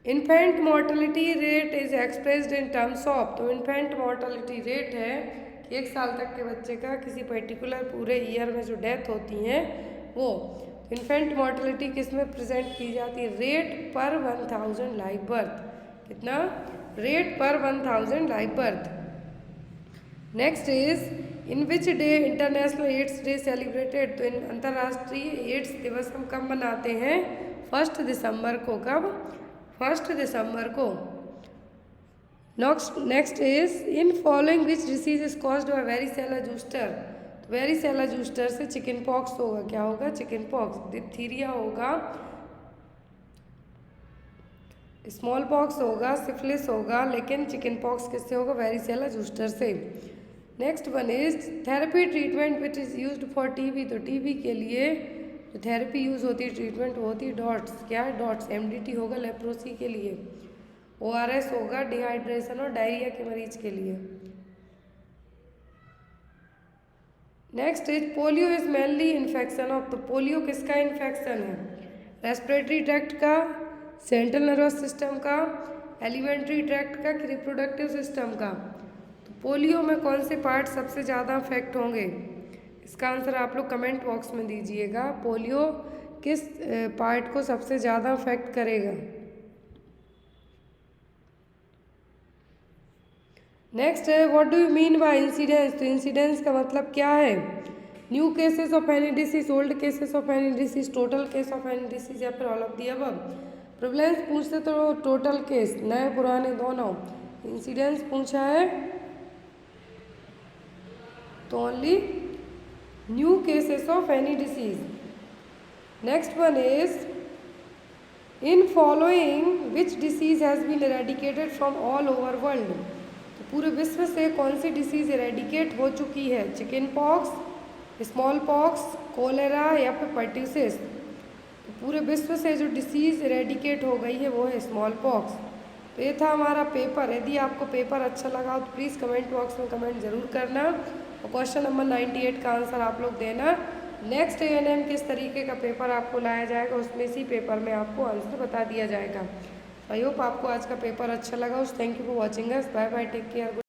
Infant mortality rate is expressed in terms of. तो इन्फेंट मोर्टेलिटी रेट है कि 1 साल तक के बच्चे का किसी पर्टिकुलर पूरे ईयर में जो डेथ होती हैं वो। इन्फेंट मोर्टेलिटी किस में प्रेजेंट की जाती है? रेट पर 1000 लाइव बर्थ। कितना? रेट पर 1000 live birth. Next is in which day international AIDS day celebrated. तो अंतर्राष्ट्रीय एड्स दिवस हम कब मनाते हैं? 1 दिसंबर को। कब? 1 दिसंबर को। Next is in following which disease is caused by varicella zoster. तो वेरिसेला जूस्टर से चिकन पॉक्स होगा। क्या होगा? Chicken pox. डिप्थीरिया होगा, स्मॉल पॉक्स होगा, सिफिलिस होगा, लेकिन चिकन पॉक्स किससे होगा? वेरिसेला जूस्टर से। Next one is therapy treatment which is used for TB. तो टीबी के लिए जो थेरेपी यूज़ होती है, ट्रीटमेंट होती है डॉट्स। क्या है? डॉट्स। MDT होगा लेप्रोसी के लिए, ORS होगा डिहाइड्रेशन और डायरिया के मरीज के लिए। Next is polio is mainly infection of. तो पोलियो किसका इन्फेक्शन है? रेस्पिरेटरी ट्रैक्ट का, सेंट्रल नर्वस सिस्टम का, एलिमेंट्री ट्रैक्ट का, रिप्रोडक्टिव सिस्टम का। तो पोलियो में कौन से पार्ट सबसे ज़्यादा अफेक्ट होंगे? इसका आंसर आप लोग कमेंट बॉक्स में दीजिएगा। पोलियो किस पार्ट को सबसे ज़्यादा अफेक्ट करेगा? नेक्स्ट है what do you mean by incidence. तो इंसिडेंस का मतलब क्या है? New cases of any disease, old cases of any disease, total case of any disease या फिर all of the above. Prevalence पूछते तो टोटल केस, नए पुराने दोनों। इंसिडेंस पूछा है तो only new cases of any disease. Next one is in following which disease has been eradicated from all over world. तो पूरे विश्व से कौन सी डिसीज एरेडिकेट हो चुकी है? Chickenpox, smallpox, cholera या फिर पर्ट्यूसिस। तो पूरे विश्व से जो डिसीज़ एरेडिकेट हो गई है वो है स्मॉल पॉक्स। तो ये था हमारा पेपर। यदि आपको पेपर अच्छा लगा तो प्लीज़ कमेंट बॉक्स में कमेंट ज़रूर करना और क्वेश्चन नंबर 98 का आंसर आप लोग देना। नेक्स्ट ANM किस तरीके का पेपर आपको लाया जाएगा उसमें इसी पेपर में आपको आंसर बता दिया जाएगा। आई होप आपको आज का पेपर अच्छा लगा। Thank you for watching us. Bye bye, take care.